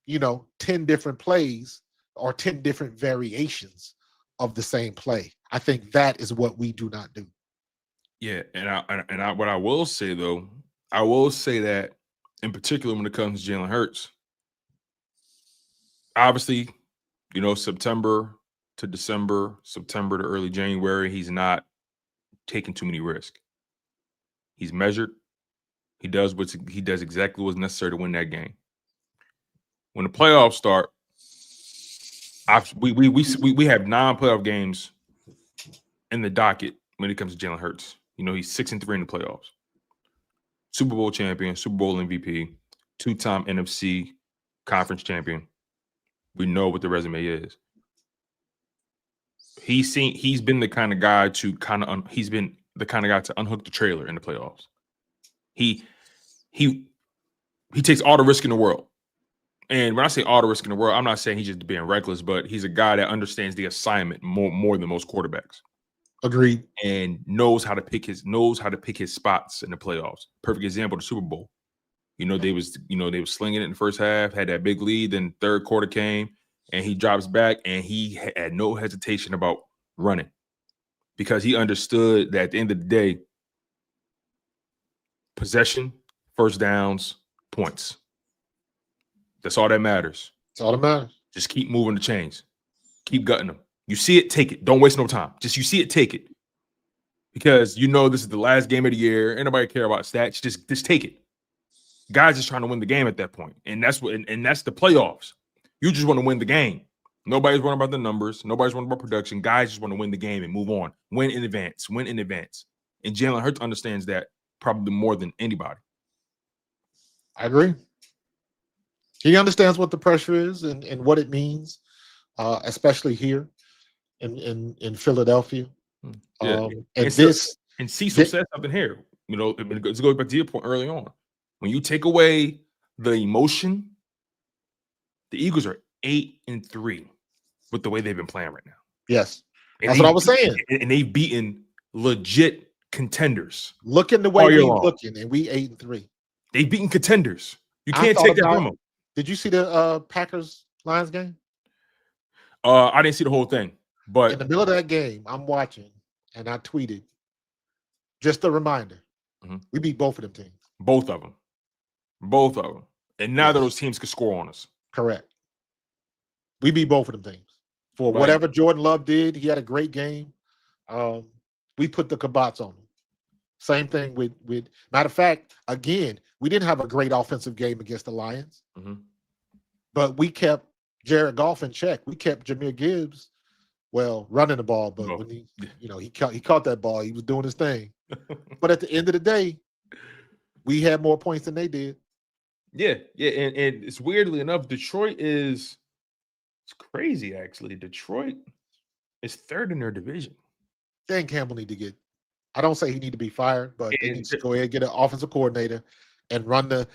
10 different plays or 10 different variations of the same play. I think that is what we do not do. Yeah, and what I will say though, I will say that in particular when it comes to Jalen Hurts, obviously, September to December, September to early January, he's not taking too many risks. He's measured. He does exactly what's necessary to win that game. When the playoffs start, we have 9 playoff games in the docket when it comes to Jalen Hurts. He's 6-3 in the playoffs. Super Bowl champion, Super Bowl MVP, 2-time NFC conference champion. We know what the resume is. He's been the kind of guy to unhook the trailer in the playoffs. He takes all the risk in the world. And when I say all the risk in the world, I'm not saying he's just being reckless, but he's a guy that understands the assignment more than most quarterbacks. Agreed. And knows how to pick his spots in the playoffs. Perfect example, the Super Bowl. They was slinging it in the first half, had that big lead, then third quarter came. and he drops back, and he had no hesitation about running because he understood that at the end of the day, possession, first downs, points. That's all that matters. That's all that matters. Just keep moving the chains. Keep gutting them. You see it, take it. Don't waste no time. Just you see it, take it. Because you know this is the last game of the year. Ain't nobody care about stats. Just take it. Guys just trying to win the game at that point. And that's what and that's the playoffs. You just want to win the game. Nobody's worrying about the numbers. Nobody's worrying about production. Guys just want to win the game and move on. Win in advance. Win in advance. And Jalen Hurts understands that probably more than anybody. I agree. He understands what the pressure is and what it means, especially here in Philadelphia. Yeah. And Cecil said something here. You know, let's go back to your point early on. When you take away the emotion, the Eagles are 8-3 with the way they've been playing right now. Yes, that's what I was saying. And they've beaten legit contenders. Looking the way we're looking, and we 8-3. They've beaten contenders. You can't take that from them. Did you see the Packers-Lions game? I didn't see the whole thing, but in the middle of that game, I'm watching, and I tweeted, just a reminder, we beat both of them teams. Both of them. And neither of those teams could score on us. Correct. We beat both of them teams. For whatever Jordan Love did, he had a great game. We put the kibosh on him. Same thing with matter of fact, again, we didn't have a great offensive game against the Lions, but we kept Jared Goff in check. We kept Jahmyr Gibbs, running the ball, but when he caught that ball, he was doing his thing. But at the end of the day, we had more points than they did. Yeah, and it's weirdly enough, Detroit it's crazy actually. Detroit is third in their division. Dan Campbell need to get. I don't say he need to be fired, but he needs to go ahead and get an offensive coordinator and run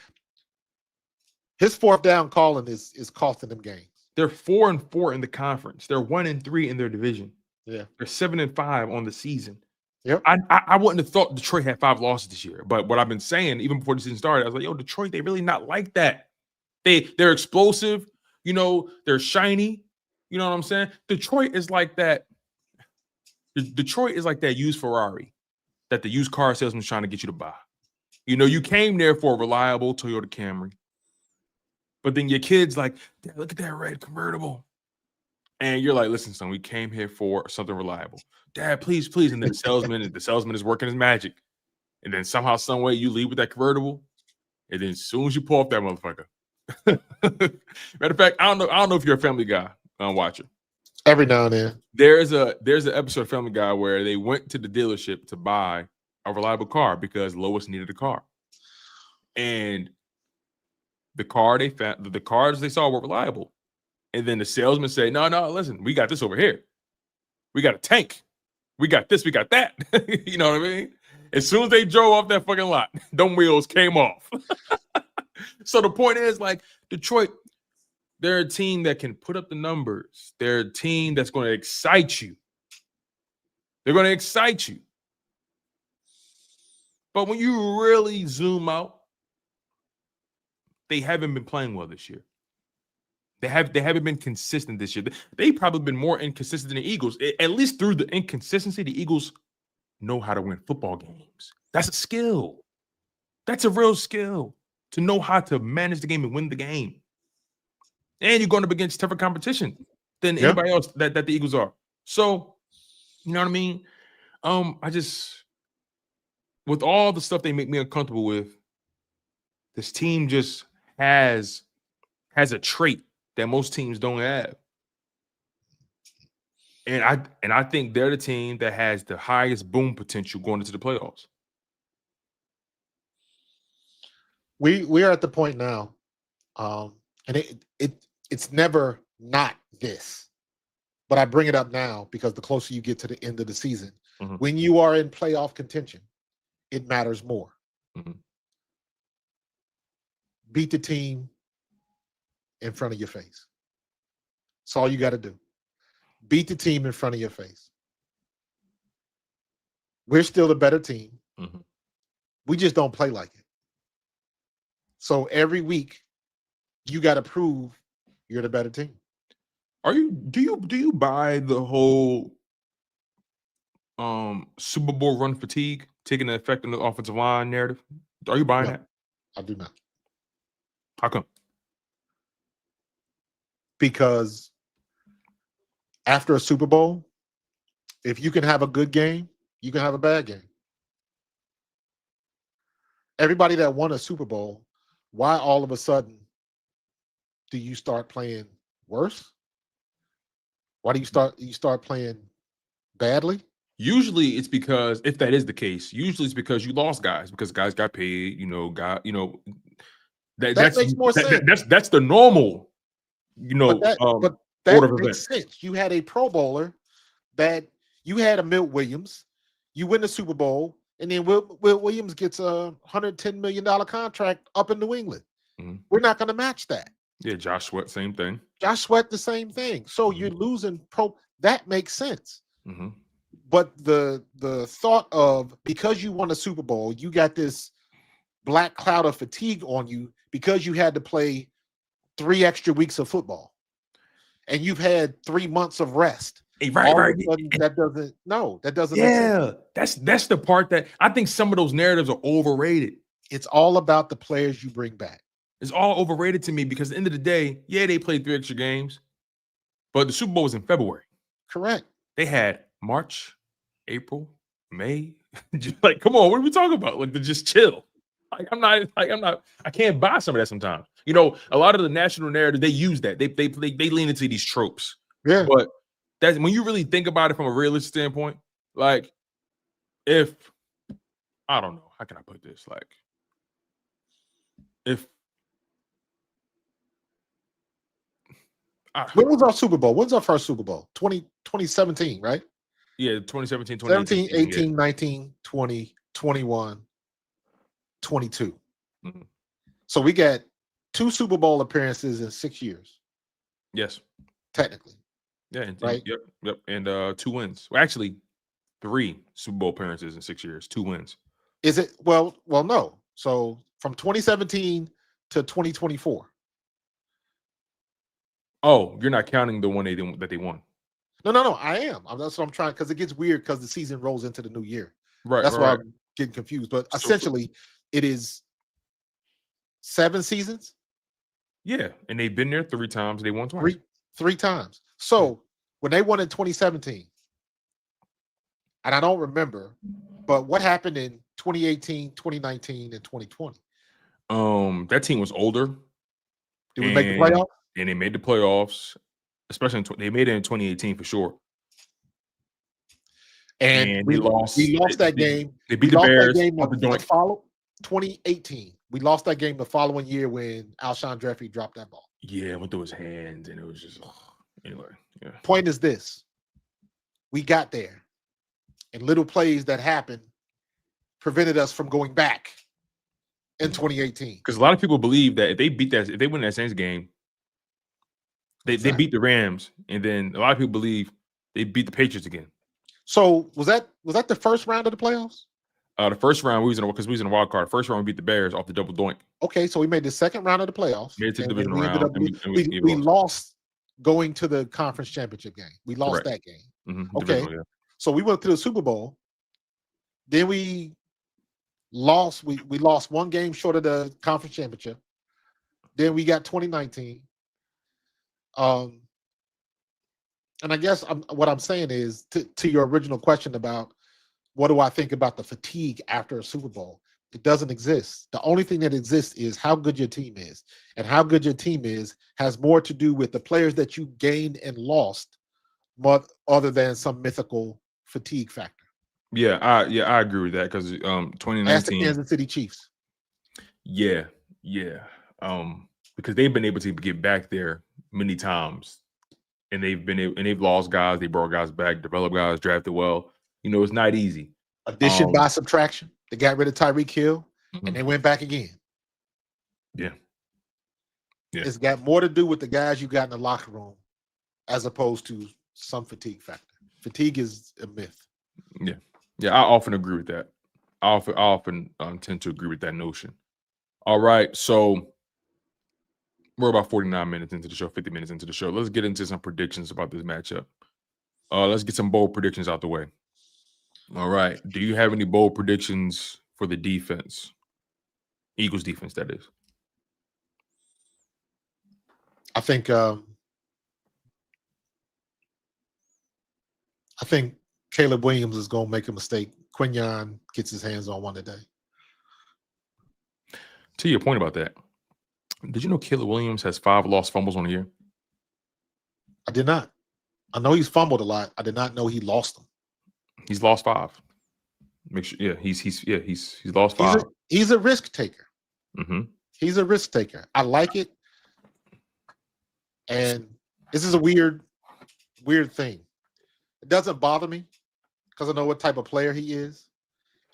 his fourth down calling is costing them games. They're 4-4 in the conference. They're 1-3 in their division. Yeah, they're 7-5 on the season. Yep. I wouldn't have thought Detroit had 5 losses this year, but what I've been saying even before the season started, I was like, yo, Detroit, they really not like that. They're explosive, they're shiny. You know what I'm saying? Detroit is like that. Detroit is like that used Ferrari that the used car salesman's trying to get you to buy. You came there for a reliable Toyota Camry, but then your kid's like, Dad, look at that red convertible. And you're like, listen, son, we came here for something reliable. Dad, please. And then the salesman is working his magic. And then somehow, some way, you leave with that convertible. And then as soon as you pull off that motherfucker. Matter of fact, I don't know if you're a Family Guy watcher. Every now and then. There's an episode of Family Guy where they went to the dealership to buy a reliable car because Lois needed a car. And the cars they saw were reliable. And then the salesman said, no, listen, we got this over here. We got a tank. We got this, we got that. You know what I mean? As soon as they drove off that fucking lot, them wheels came off. So the point is, like, Detroit, they're a team that can put up the numbers. They're a team that's going to excite you. They're going to excite you. But when you really zoom out, they haven't been playing well this year. They haven't been consistent this year. They've probably been more inconsistent than the Eagles. At least through the inconsistency, the Eagles know how to win football games. That's a skill. That's a real skill to know how to manage the game and win the game. And you're going up against tougher competition than anybody else that the Eagles are. So, you know what I mean? With all the stuff they make me uncomfortable with, this team just has a trait that most teams don't have. And I think they're the team that has the highest boom potential going into the playoffs. We are at the point now, and it's never not this. But I bring it up now because the closer you get to the end of the season, when you are in playoff contention, it matters more. Beat the team in front of your face. That's all you got to do. Beat the team in front of your face. We're still the better team. We just don't play like it. So every week, you got to prove you're the better team. Do you buy the whole Super Bowl run fatigue taking the effect on the offensive line narrative? Are you buying No, that? I do not. How come? Because after a Super Bowl, if you can have a good game, you can have a bad game. Everybody that won a Super Bowl, why all of a sudden do you start playing worse? Why do you start playing badly? Usually it's because, if that is the case, usually it's because you lost guys, because guys got paid, That makes more sense. that's the normal, But order that of makes events. sense. You had a Pro Bowler that you had a Milt Williams. You win the Super Bowl, and then Will Williams gets a $110 million contract up in New England. Mhm. We're not going to match that. Yeah, Josh Sweat, same thing. Josh Sweat, the same thing. So you're losing that makes sense. Mm-hmm. But the thought of, because you won a Super Bowl, you got this black cloud of fatigue on you because you had to play 3 extra weeks of football, and you've had 3 months of rest. Right. All of a sudden, that doesn't make sense. Yeah, that's the part that I think some of those narratives are overrated. It's all about the players you bring back. It's all overrated to me, because at the end of the day, yeah, they played 3 extra games, but the Super Bowl was in February. Correct. They had March, April, May. Like, come on, what are we talking about? Like, to just chill. I can't buy some of that sometimes. A lot of the national narrative, they use that. They lean into these tropes. Yeah. But that's when you really think about it from a realistic standpoint. Like, if I don't know, how can I put this? Like, if when was our Super Bowl? When's our first Super Bowl? 2017, right? Yeah, 2017, 17, 2018, 18, 19, 20, 21, 22. Mhm. So we got 2 Super Bowl appearances in 6 years, Yes. technically. Yeah. Right. Yep. And 2 wins. Well, actually, 3 Super Bowl appearances in 6 years, 2 wins. Is it? Well, no. So from 2017 to 2024. Oh, you're not counting the one that they won. No. I am. That's what I'm trying, because it gets weird because the season rolls into the new year. Right. That's why right. I'm getting confused. But So- essentially, it is 7 seasons. Yeah, and they've been there 3 times. They won twice. Three times. So when they won in 2017, and I don't remember, but what happened in 2018, 2019, and 2020? That team was older. Did we make the playoffs? And they made the playoffs, especially they made it in 2018 for sure. And we lost that game. They beat the Bears off the the joint. 2018. We lost that game the following year when Alshon Jeffrey dropped that ball. Yeah, it went through his hands, and it was just anyway. Yeah. Point is this: we got there, and little plays that happened prevented us from going back in 2018. Because a lot of people believe that if they win that Saints game, they beat the Rams, and then a lot of people believe they beat the Patriots again. So was that the first round of the playoffs? The first round we was in a wild card. First round we beat the Bears off the double doink. Okay, so we made the second round of the playoffs. Made it to the division we round. We lost going to the conference championship game. We lost that game. Mm-hmm. Okay, so we went to the Super Bowl. Then we lost. We lost 1 game short of the conference championship. Then we got 2019. And I guess what I'm saying is, to your original question about what do I think about the fatigue after a Super Bowl, it doesn't exist. The only thing that exists is how good your team is. And how good your team is has more to do with the players that you gained and lost, other than some mythical fatigue factor. Yeah, I agree with that, because 2019. Ask the Kansas City Chiefs. Yeah. Because they've been able to get back there many times, and they've lost guys, they brought guys back, developed guys, drafted well. It's not easy. Addition by subtraction. They got rid of Tyreek Hill, Mhm. and they went back again. Yeah. It's got more to do with the guys you got in the locker room, as opposed to some fatigue factor. Fatigue is a myth. Yeah, I often agree with that. I often tend to agree with that notion. All right, so We're about 49 minutes into the show, 50 minutes into the show. Let's get into some predictions about this matchup. Let's get some bold predictions out the way. All right. Do you have any bold predictions for the defense? Eagles defense, that is. I think Caleb Williams is going to make a mistake. Quinyon gets his hands on one today. To your point about that, did you know Caleb Williams has 5 lost fumbles on the year? I did not. I know he's fumbled a lot. I did not know he lost them. He's lost 5. Make sure, yeah, he's lost 5. He's a risk taker. Mm-hmm. He's a risk taker. I like it. And this is a weird thing. It doesn't bother me because I know what type of player he is.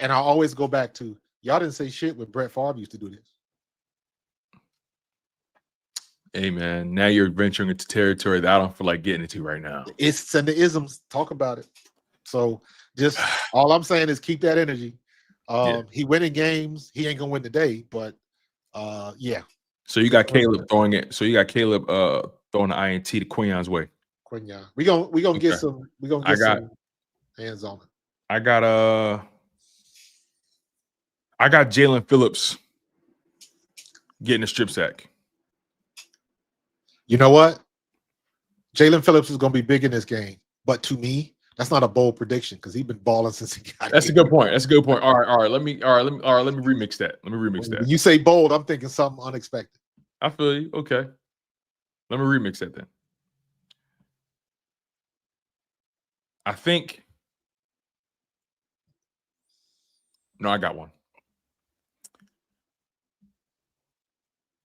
And I always go back to, y'all didn't say shit when Brett Favre used to do this. Hey, man, now you're venturing into territory that I don't feel like getting into right now. It's and the isms. Talk about it. So just all I'm saying is keep that energy. He winning games. He ain't going to win today, but yeah. So you got Caleb throwing it. So you got Caleb throwing the INT to Quinyon's way. Quinyon. We gonna get some some hands on it. I got Jalen Phillips getting a strip sack. You know what? Jalen Phillips is gonna be big in this game, but to me, that's not a bold prediction because he's been balling since he got. That's here. a good point. That's a good point. All right. Let me remix that. When you say bold, I'm thinking something unexpected. I feel you. Okay. Let me remix that then. I think. No, I got one.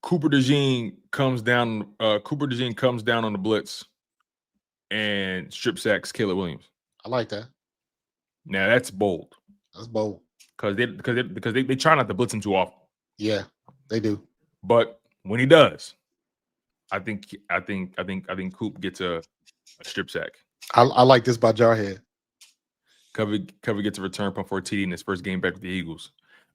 Cooper DeJean comes down on the blitz and strip sacks Caleb Williams. I like that. Now that's bold. That's bold. Because they try not to blitz him too often. Yeah, they do. But when he does, I think Coop gets a strip sack. I like this by Jarhead. Covey gets a return punt for a TD in his first game back with the Eagles.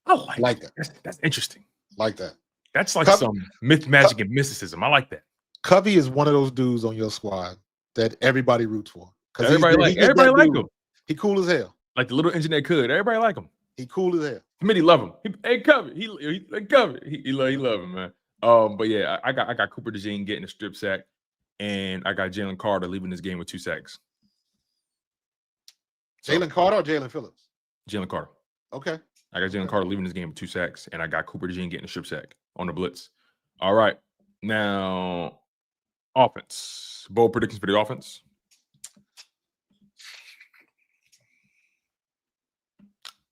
I like that. That's interesting. Like that. That's like some myth, magic, and mysticism. I like that. Covey is one of those dudes on your squad that everybody roots for. Everybody like him. He cool as hell. Like the little engine that could. Everybody like him. He cool as hell. Committee love him. Hey, Covey. He love him, man. But yeah, I got Cooper DeJean getting a strip sack, and I got Jalen Carter leaving this game with 2 sacks. Jalen Carter or Jalen Phillips? Jalen Carter. Okay. I got Jalen Carter leaving this game with 2 sacks, and I got Cooper DeJean getting a strip sack on the blitz. All right. Now, offense. Bold predictions for the offense.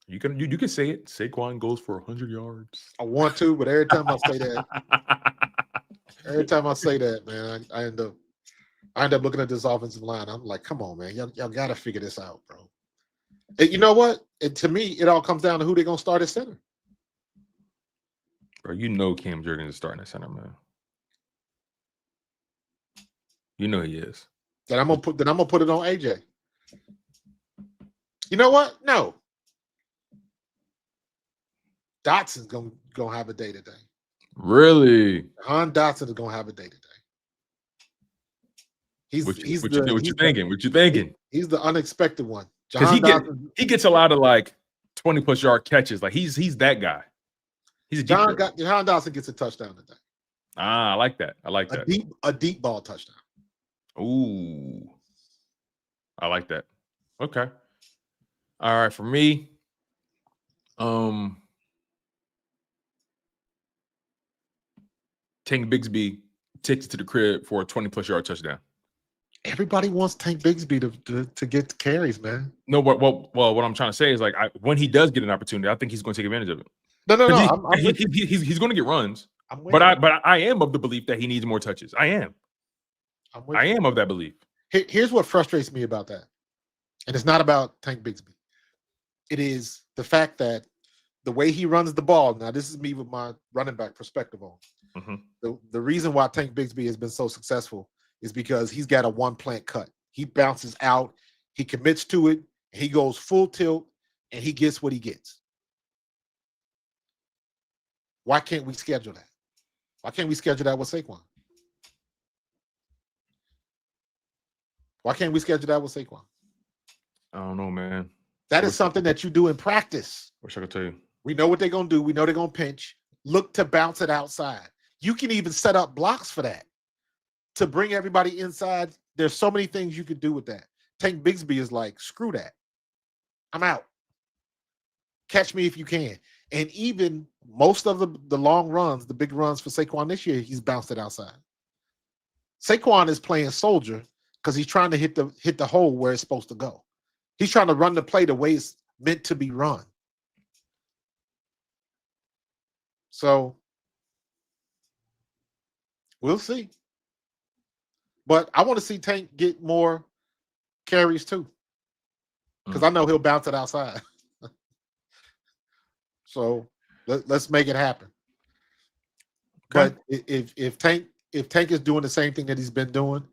You can say it. Saquon goes for 100 yards. I want to, but every time I say that, man, I end up looking at this offensive line. I'm like, come on, man, y'all got to figure this out, bro. And you know what? To me, it all comes down to who they're gonna start at center. Bro, you know Cam Jurgens is starting at center, man. You know he is. Then I'm gonna put it on AJ. You know what? No. Dotson's gonna have a day today. Really? Han Dotson is gonna have a day today. What you thinking? He's the unexpected one. Because he gets a lot of like 20+ yard catches. Like he's that guy. He's a Jahan Dotson gets a touchdown today. I like that. A deep ball touchdown. Ooh. I like that. Okay. All right. For me, Tank Bigsby takes it to the crib for a 20+ yard touchdown. Everybody wants Tank Bigsby to get carries, man. No, what I'm trying to say is like when he does get an opportunity, I think he's going to take advantage of it. No. He's going to get runs. But I am of the belief that he needs more touches. I am of that belief. Here's what frustrates me about that. And it's not about Tank Bigsby. It is the fact that the way he runs the ball. Now, this is me with my running back perspective on. Mm-hmm. The reason why Tank Bigsby has been so successful is because he's got a one-plant cut. He bounces out, he commits to it, he goes full tilt, and he gets what he gets. Why can't we schedule that? Why can't we schedule that with Saquon? Why can't we schedule that with Saquon? I don't know, man. That is something that you do in practice. Wish I could tell you. We know what they're going to do. We know they're going to pinch. Look to bounce it outside. You can even set up blocks for that to bring everybody inside. There's so many things you could do with that. Tank Bigsby is like, screw that. I'm out. Catch me if you can. And even most of the long runs, the big runs for Saquon this year, he's bounced it outside. Saquon is playing soldier because he's trying to hit the hole where it's supposed to go. He's trying to run the play the way it's meant to be run. So we'll see. But I want to see Tank get more carries too, because I know he'll bounce it outside. So let's make it happen. Okay. But if Tank is doing the same thing that he's been doing,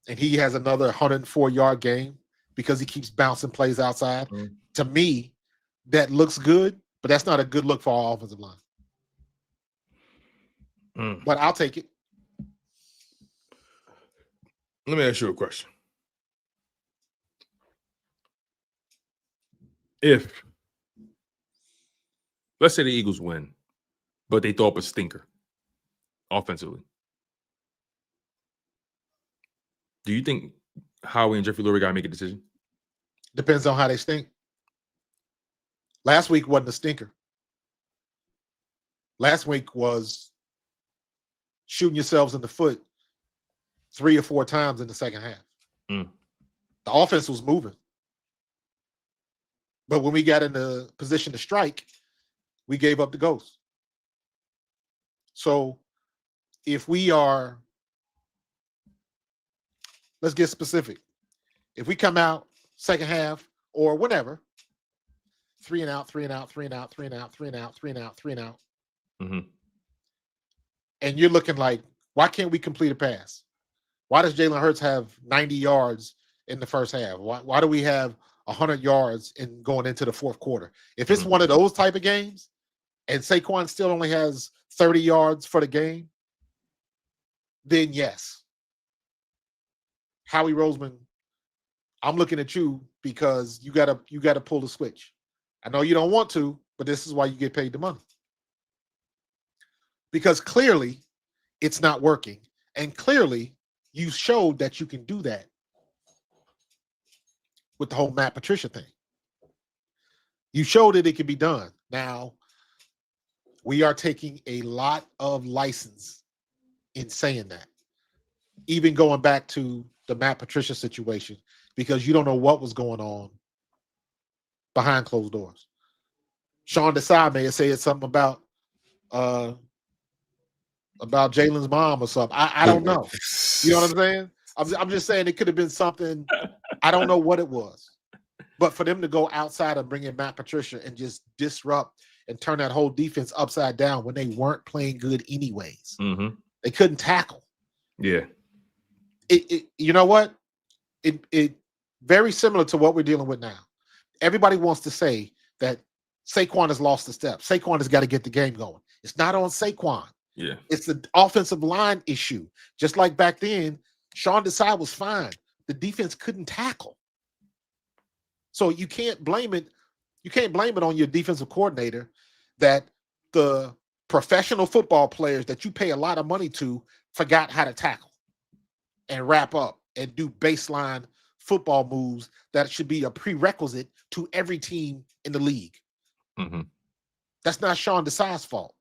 and he has another 104-yard game because he keeps bouncing plays outside, to me, that looks good, but that's not a good look for our offensive line. But I'll take it. Let me ask you a question. If, let's say the Eagles win, but they throw up a stinker offensively, do you think Howie and Jeffrey Lurie got to make a decision? Depends on how they stink. Last week wasn't a stinker. Last week was shooting yourselves in the foot 3 or 4 times in the second half. The offense was moving. But when we got in the position to strike, we gave up the ghost. So if we are, let's get specific. If we come out second half or whenever, 3 and out, 3 and out, 3 and out, 3 and out, 3 and out, 3 and out, 3 and out. And you're looking like, why can't we complete a pass? Why does Jalen Hurts have 90 yards in the first half? Why do we have 100 yards in going into the fourth quarter? If it's one of those type of games and Saquon still only has 30 yards for the game, then yes. Howie Roseman, I'm looking at you because you gotta pull the switch. I know you don't want to, but this is why you get paid the money. Because clearly it's not working. And clearly you showed that you can do that with the whole Matt Patricia thing. You showed that it can be done. Now, we are taking a lot of license in saying that. Even going back to the Matt Patricia situation, because you don't know what was going on behind closed doors. Sean Desai may have said something about Jalen's mom or something. I don't know. You know what I'm saying? I'm just saying it could have been something. I don't know what it was. But for them to go outside and bring in Matt Patricia and just disrupt and turn that whole defense upside down when they weren't playing good anyways. They couldn't tackle. Yeah. You know what? It very similar to what we're dealing with now. Everybody wants to say that Saquon has lost the step. Saquon has got to get the game going. It's not on Saquon. Yeah. It's the offensive line issue. Just like back then, Sean Desai was fine. The defense couldn't tackle. So you can't blame it. You can't blame it on your defensive coordinator that the professional football players that you pay a lot of money to forgot how to tackle and wrap up and do baseline football moves that should be a prerequisite to every team in the league. That's not Sean Desai's fault.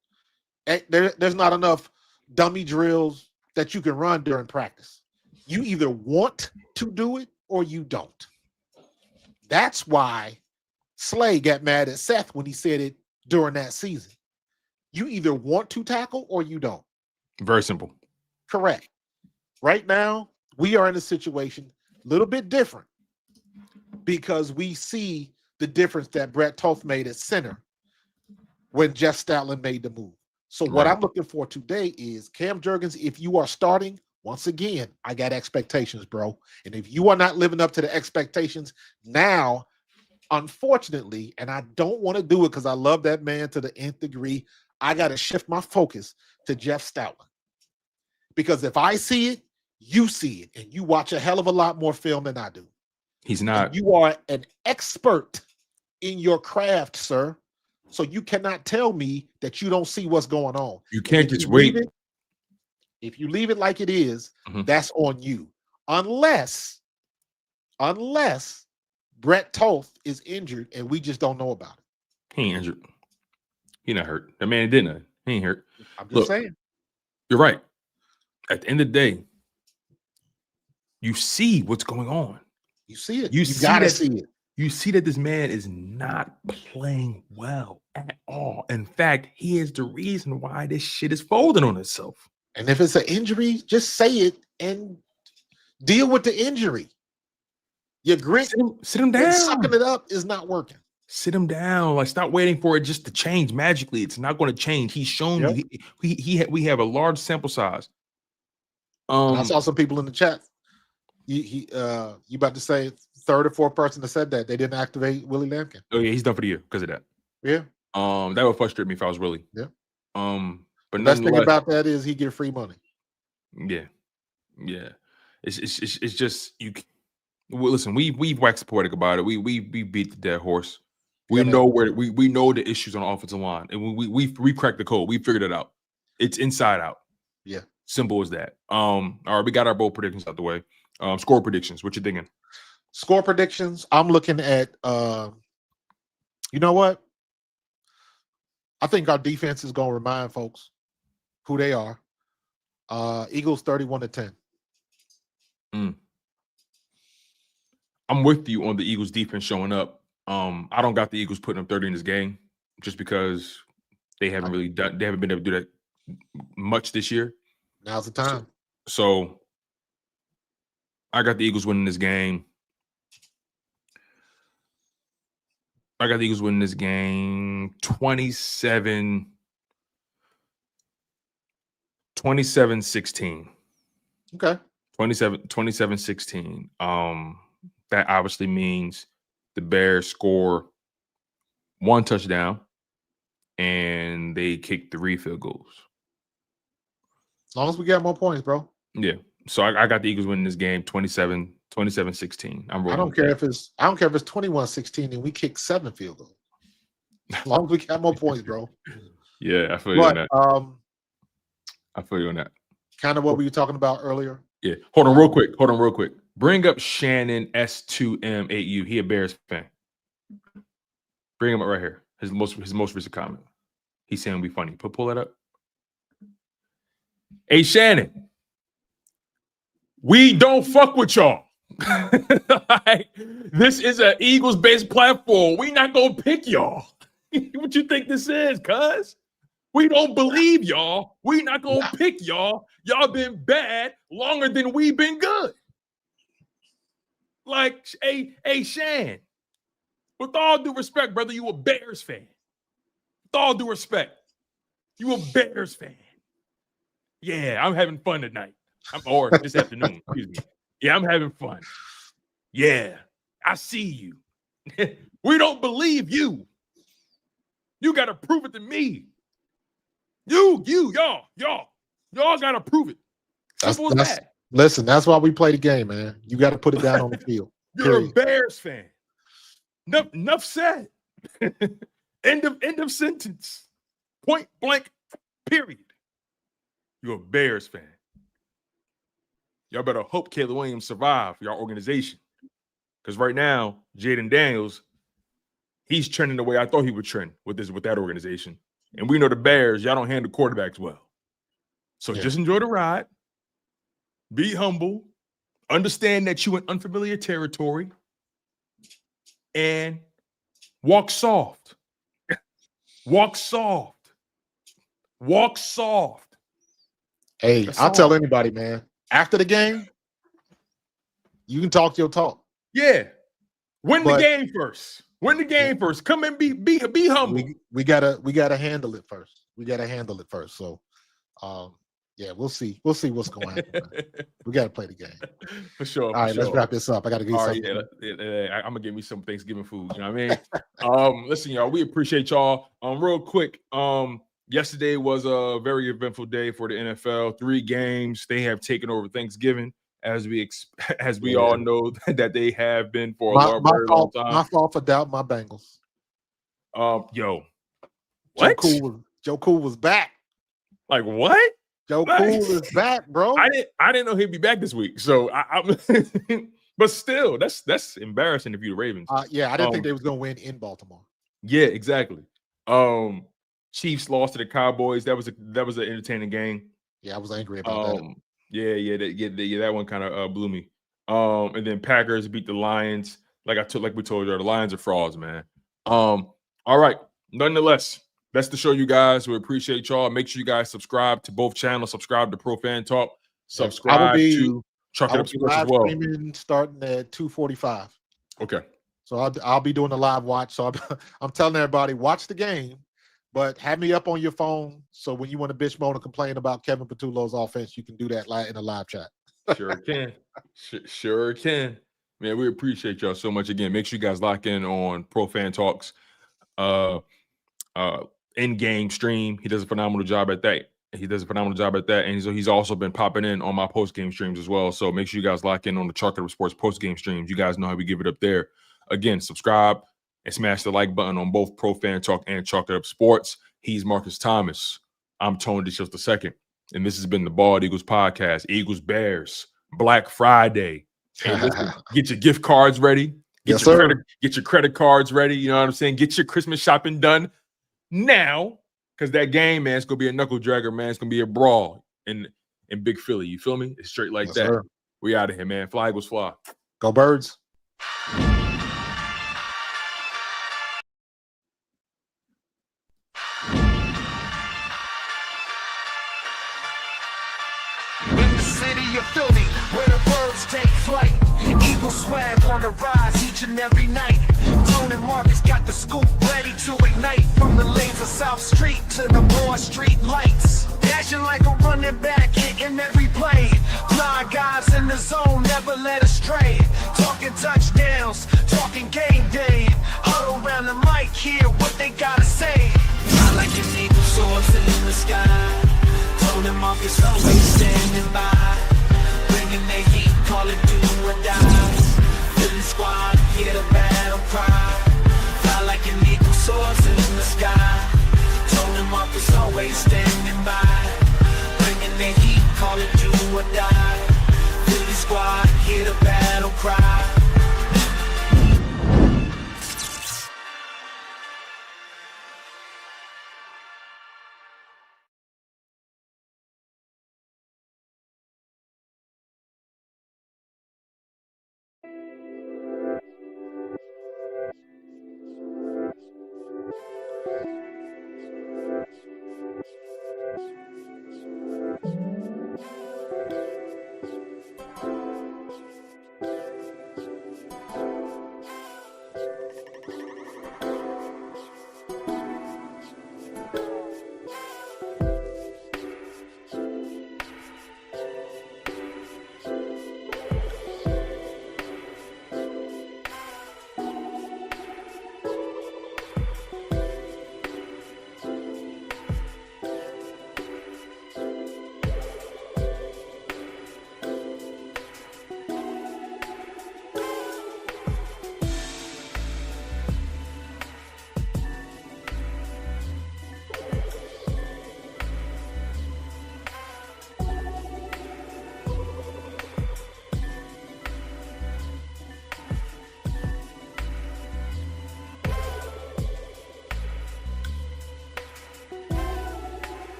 There's not enough dummy drills that you can run during practice. You either want to do it or you don't. That's why Slay got mad at Seth when he said it during that season. You either want to tackle or you don't. Very simple. Correct. Right now, we are in a situation a little bit different because we see the difference that Brett Toth made at center when Jeff Stoutland made the move. So what I'm looking for today is Cam Jurgens, if you are starting, once again, I got expectations, bro. And if you are not living up to the expectations now, unfortunately, and I don't want to do it because I love that man to the nth degree, I got to shift my focus to Jeff Stoutland. Because if I see it, You see it, and you watch a hell of a lot more film than I do. He's not. And you are an expert in your craft, sir. So you cannot tell me that you don't see what's going on. You can't just wait. If you leave it like it is, that's on you. Unless Brett Toth is injured and we just don't know about it. He ain't injured. He not hurt. That man didn't. He ain't hurt. I'm just saying. You're right. At the end of the day, you see what's going on. You see it. You gotta see it. You see that this man is not playing well at all. In fact, he is the reason why this shit is folding on itself. And if it's an injury, just say it and deal with the injury. Your grit, sit him down. Sucking it up is not working. Sit him down. Like, stop waiting for it just to change magically. It's not going to change. He's shown you. We have a large sample size. I saw some people in the chat. You about to say third or fourth person that said that they didn't activate Willie Lampkin. Oh yeah, he's done for the year because of that. Yeah. That would frustrate me if I was Willie. Yeah. But the best thing about that is he get free money. Yeah. Yeah. It's just you. Well, listen, we've waxed poetic about it. We beat the dead horse. We know where we know the issues on the offensive line, and we cracked the code. We figured it out. It's inside out. Yeah. Simple as that. All right, we got our bold predictions out the way. Score predictions. What you thinking? Score predictions. I'm looking at you know what? I think our defense is gonna remind folks who they are. Eagles 31-10. I'm with you on the Eagles defense showing up. I don't got the Eagles putting up 30 in this game just because they haven't been able to do that much this year. Now's the time. So I got the Eagles winning this game. 27-16. Okay. 27-16. That obviously means the Bears score 1 touchdown and they kick 3 field goals. As long as we got more points, bro. Yeah. So I got the Eagles winning this game 27-16. I don't care if it's 21-16 and we kick 7 field goals. As long as we got more points, bro. Yeah, I feel you on that. I feel you on that. Kind of what we were talking about earlier. Yeah. Hold on real quick. Bring up Shannon S2M8U. He a Bears fan. Bring him up right here. His most recent comment. He's saying it'll be funny. Pull that up. Hey, Shannon. We don't fuck with y'all. Like, this is an Eagles-based platform. We not gonna pick y'all. What you think this is, cuz? We don't believe y'all. We not gonna pick y'all. Y'all been bad longer than we been good. Like, hey, Shan, with all due respect, brother, you a Bears fan. With all due respect, you a Bears fan. Yeah, I'm having fun tonight. Or this afternoon, excuse me. Yeah, I'm having fun. Yeah, I see you. We don't believe you. You got to prove it to me. Y'all got to prove it. Simple as that. Listen, that's why we play the game, man. You got to put it down on the field. You're a Bears fan. Enough said. End of sentence. Point blank, period. You're a Bears fan. Y'all better hope Caleb Williams survive for your organization. Because right now, Jaden Daniels, he's trending the way I thought he would trend with that organization. And we know the Bears, y'all don't handle quarterbacks well. So just enjoy the ride. Be humble. Understand that you're in unfamiliar territory. And walk soft. Walk soft. Walk soft. Hey, I'll tell anybody, man. After the game, you can talk your talk. Yeah. Win the game first. Win the game first. Come and be humble. We gotta handle it first. So yeah, we'll see. We'll see what's going to happen. We got to play the game. For sure. All right, let's wrap this up. I got to get something. I'm going to get me some Thanksgiving food. You know what I mean? Listen, y'all, we appreciate y'all. Real quick, Yesterday was a very eventful day for the NFL. 3 games. They have taken over Thanksgiving, as we all know that they have been for a very long time. My fault for doubting my Bengals. Yo, Joe what? Cool was back. Like what? Joe Cool is back, bro. I didn't know he'd be back this week. So I'm but still, that's embarrassing if you're the Ravens. Yeah, I didn't think they was gonna win in Baltimore. Yeah, exactly. Chiefs lost to the Cowboys. That was an entertaining game. Yeah, I was angry about that. Yeah, that one kind of blew me. And then Packers beat the Lions. Like we told you, the Lions are frauds, man. All right. Nonetheless, that's the show, you guys. We appreciate y'all. Make sure you guys subscribe to both channels. Subscribe to Pro Fan Talk. Subscribe to Chuck It Up Sports as well. Starting at 2:45. Okay. So I'll be doing a live watch. So I'm telling everybody, watch the game, but have me up on your phone. So when you want to bitch, moan, and complain about Kevin Patullo's offense, you can do that in a live chat. Sure can. Sure can. Man, we appreciate y'all so much. Again, make sure you guys lock in on Pro Fan Talks in-game stream. He does a phenomenal job at that. And so he's also been popping in on my post-game streams as well. So make sure you guys lock in on the Chuck It Up Sports post-game streams. You guys know how we give it up there. Again, subscribe and smash the like button on both Pro Fan Talk and Chuck It Up Sports. He's Markus Thomas. I'm Tony DeShields II. And this has been the Bald Eagles podcast. Eagles Bears, Black Friday. And listen, get your gift cards ready. Get your credit cards ready. You know what I'm saying? Get your Christmas shopping done now. Because that game, man, it's going to be a knuckle dragger, man. It's going to be a brawl in Big Philly. You feel me? It's straight like that. Sir. We out of here, man. Fly Eagles fly. Go Birds. Philly, where the birds take flight. Eagles swag on the rise each and every night. Tony Markus got the scoop ready to ignite. From the lanes of South Street to the Broad Street lights. Dashing like a running back, hitting every play. Blind guys in the zone, never led astray. Talking touchdowns, talking game day. Huddle around the mic, hear what they gotta say. I like an eagle soaring in the sky. Tony Markus always standing by. Bringing the heat, call it do or die. Philly squad, hear the battle cry. Fly like an eagle soars in the sky. Tony Markus always standing by. Bringing the heat, call it do or die. Philly squad, hear the battle cry.